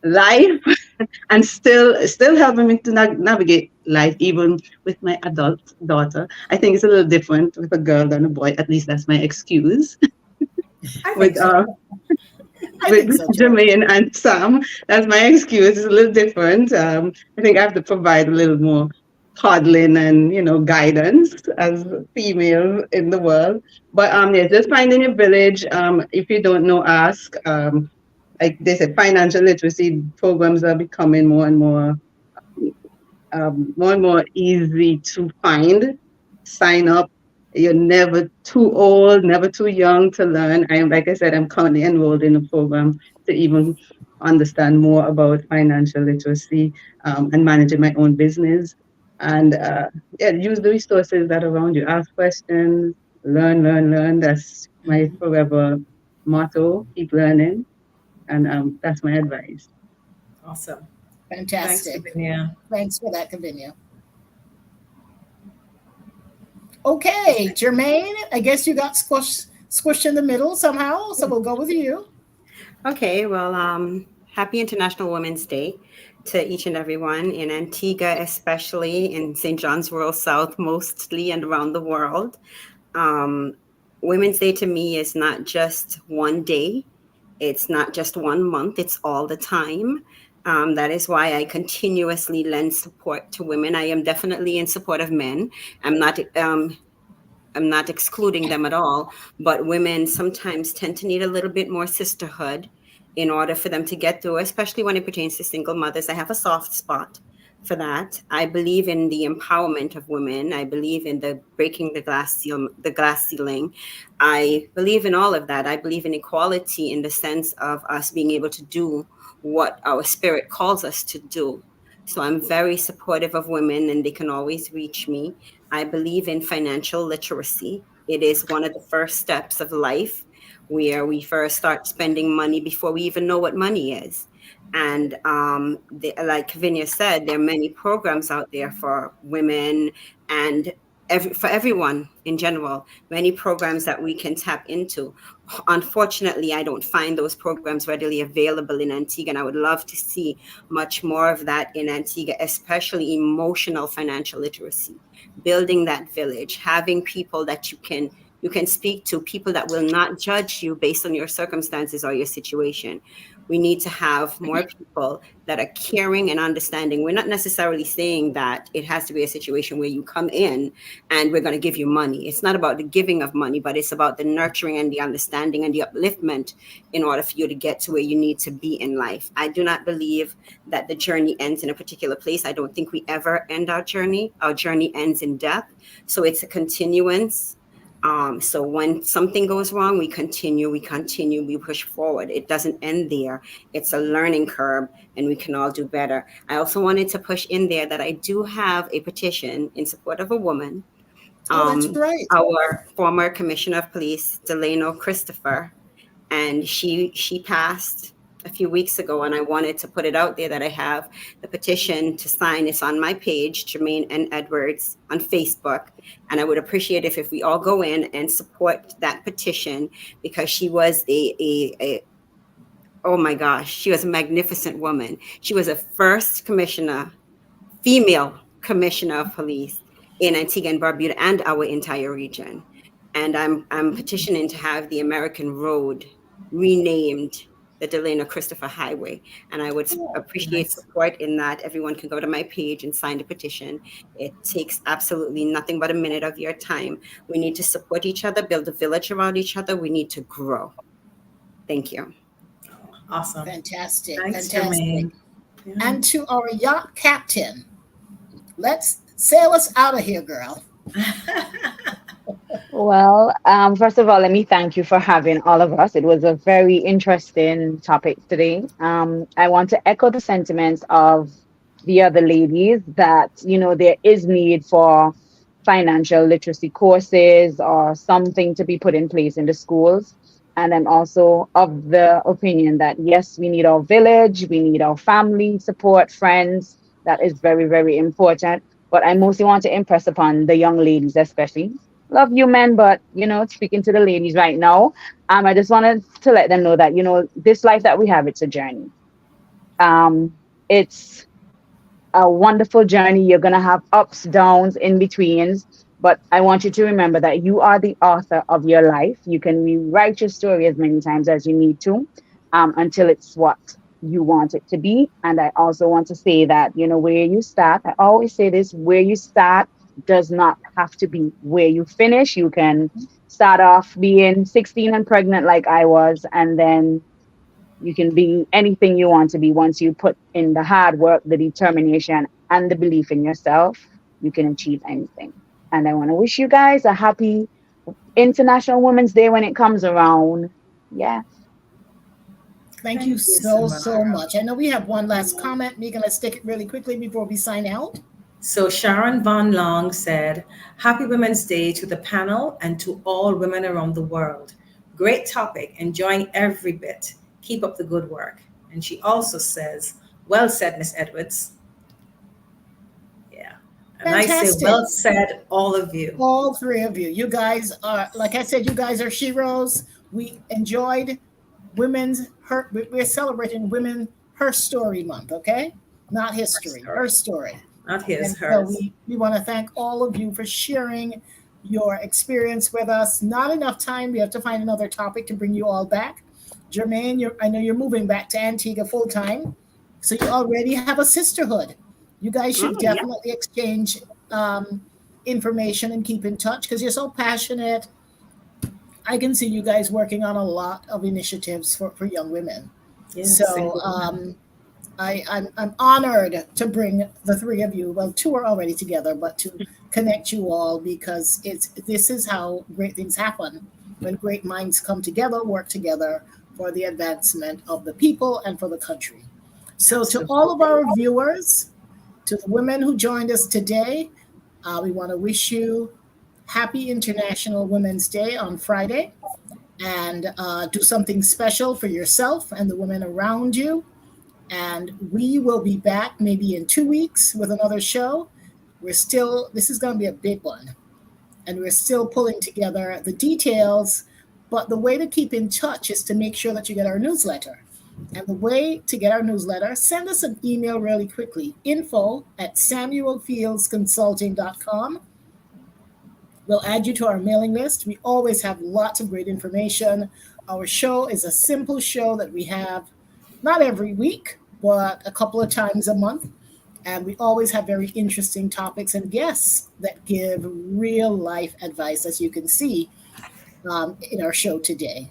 S5: life and still helping me to navigate life even with my adult daughter. I think it's a little different with a girl than a boy. At least that's my excuse
S2: I
S5: with
S2: think so.
S1: I
S5: with
S1: think so too.
S5: Jermaine and Sam. That's my excuse. It's a little different. I think I have to provide a little more coddling and guidance as females in the world. But yeah, just finding your village. If you don't know, ask. Like they said, financial literacy programs are becoming more and more easy to find. Sign up. You're never too old, never too young to learn. Like I said, I'm currently enrolled in a program to even understand more about financial literacy and managing my own business. And yeah, use the resources that are around you. Ask questions, learn, learn, learn. That's my forever motto. Keep learning, and that's my advice.
S2: Awesome. Thanks,
S1: Fantastic.
S2: Lavinia.
S1: Thanks for that, Cavinia. Okay, Jermaine, I guess you got squished in the middle somehow, so we'll go with you.
S4: Okay, well, happy International Women's Day to each and everyone in Antigua, especially in St. John's Rural South, mostly, and around the world. Um, Women's Day to me is not just one day, it's not just one month, it's all the time. That is why I continuously lend support to women. I am definitely in support of men. I'm not. I'm not excluding them at all, but women sometimes tend to need a little bit more sisterhood in order for them to get through, especially when it pertains to single mothers. I have a soft spot for that. I believe in the empowerment of women. I believe in the breaking the glass ceiling. I believe in all of that. I believe in equality in the sense of us being able to do what our spirit calls us to do. So I'm very supportive of women, and they can always reach me. I believe in financial literacy. It is one of the first steps of life where we first start spending money before we even know what money is. And like Vinya said, there are many programs out there for women and for everyone in general, many programs that we can tap into. Unfortunately, I don't find those programs readily available in Antigua, and I would love to see much more of that in Antigua, especially emotional financial literacy, building that village, having people that you can speak to, people that will not judge you based on your circumstances or your situation. We need to have more people that are caring and understanding. We're not necessarily saying that it has to be a situation where you come in and we're going to give you money. It's not about the giving of money, but it's about the nurturing and the understanding and the upliftment in order for you to get to where you need to be in life. I do not believe that the journey ends in a particular place. I don't think we ever end our journey. Our journey ends in death. So it's a continuance. So when something goes wrong, we continue, we push forward. It doesn't end there. It's a learning curve, and we can all do better. I also wanted to push in there that I do have a petition in support of a woman.
S1: Oh, that's right.
S4: Our former Commissioner of Police, Delano Christopher, and she passed a few weeks ago, and I wanted to put it out there that I have the petition to sign. It's on my page, Jermaine and Edwards, on Facebook, and I would appreciate if we all go in and support that petition, because she was a oh my gosh, she was a magnificent woman. She was a first female commissioner of police in Antigua and Barbuda and our entire region. And I'm petitioning to have the American Road renamed the Delano Christopher Highway. And I would
S2: Oh,
S4: appreciate
S2: nice.
S4: support in that. Everyone can go to my page and sign the petition. It takes absolutely nothing but a minute of your time. We need to support each other, build a village around each other. We need to grow. Thank you.
S2: Awesome.
S1: Fantastic,
S2: Thanks,
S1: fantastic.
S2: Jermaine. Yeah.
S1: And to our yacht captain, let's sail us out of here, girl.
S3: Well, first of all, let me thank you for having all of us. It was a very interesting topic today. I want to echo the sentiments of the other ladies that, there is need for financial literacy courses or something to be put in place in the schools. And I'm also of the opinion that, yes, we need our village, we need our family support, friends. That is very, very important. But I mostly want to impress upon the young ladies, especially. Love you, men, but speaking to the ladies right now, I just wanted to let them know that this life that we have, it's a journey. It's a wonderful journey. You're gonna have ups, downs, in betweens, but I want you to remember that you are the author of your life. You can rewrite your story as many times as you need to, until it's what you want it to be. And I also want to say that where you start. I always say this: where you start does not have to be where you finish. You can start off being 16 and pregnant like I was, and then you can be anything you want to be. Once you put in the hard work, the determination, and the belief in yourself, you can achieve anything. And I want to wish you guys a happy International Women's Day when it comes around. Yeah.
S1: Thank you so much. I know we have one last comment. Megan, let's take it really quickly before we sign out.
S2: So Sharon Von Long said, Happy Women's Day to the panel and to all women around the world. Great topic, enjoying every bit. Keep up the good work. And she also says, well said, Miss Edwards. Yeah. And
S1: Fantastic.
S2: I say, well said, all of you.
S1: All three of you. You guys are, like I said, you guys are sheroes. We enjoyed we're celebrating Women Her Story Month, okay? Not history, her story.
S2: Not his,
S1: and
S2: hers.
S1: So we want to thank all of you for sharing your experience with us. Not enough time. We have to find another topic to bring you all back. Jermaine, I know you're moving back to Antigua full time, so you already have a sisterhood. You guys should definitely exchange information and keep in touch because you're so passionate. I can see you guys working on a lot of initiatives for young women.
S2: Yes,
S1: so I'm honored to bring the three of you. Well, two are already together, but to connect you all because this is how great things happen when great minds come together, work together for the advancement of the people and for the country. So to all of our viewers, to the women who joined us today, we want to wish you happy International Women's Day on Friday and do something special for yourself and the women around you. And we will be back maybe in 2 weeks with another show. This is going to be a big one. And we're still pulling together the details. But the way to keep in touch is to make sure that you get our newsletter. And the way to get our newsletter, send us an email really quickly, info@samuelfieldsconsulting.com. We'll add you to our mailing list. We always have lots of great information. Our show is a simple show that we have not every week, but a couple of times a month. And we always have very interesting topics and guests that give real life advice, as you can see in our show today.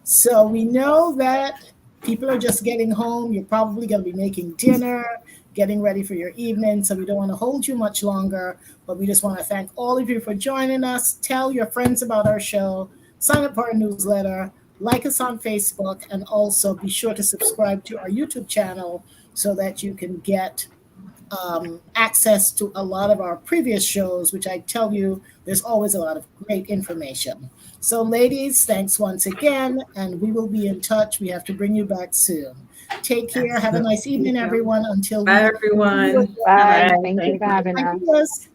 S1: So we know that people are just getting home. You're probably going to be making dinner, getting ready for your evening. So we don't want to hold you much longer, but we just want to thank all of you for joining us. Tell your friends about our show, sign up for our newsletter, like us on Facebook, and also be sure to subscribe to our YouTube channel so that you can get access to a lot of our previous shows, which I tell you, there's always a lot of great information. So ladies, thanks once again, and we will be in touch. We have to bring you back soon. Take care. Have a nice evening, everyone.
S2: Bye, everyone.
S3: Bye. Thank you for having us.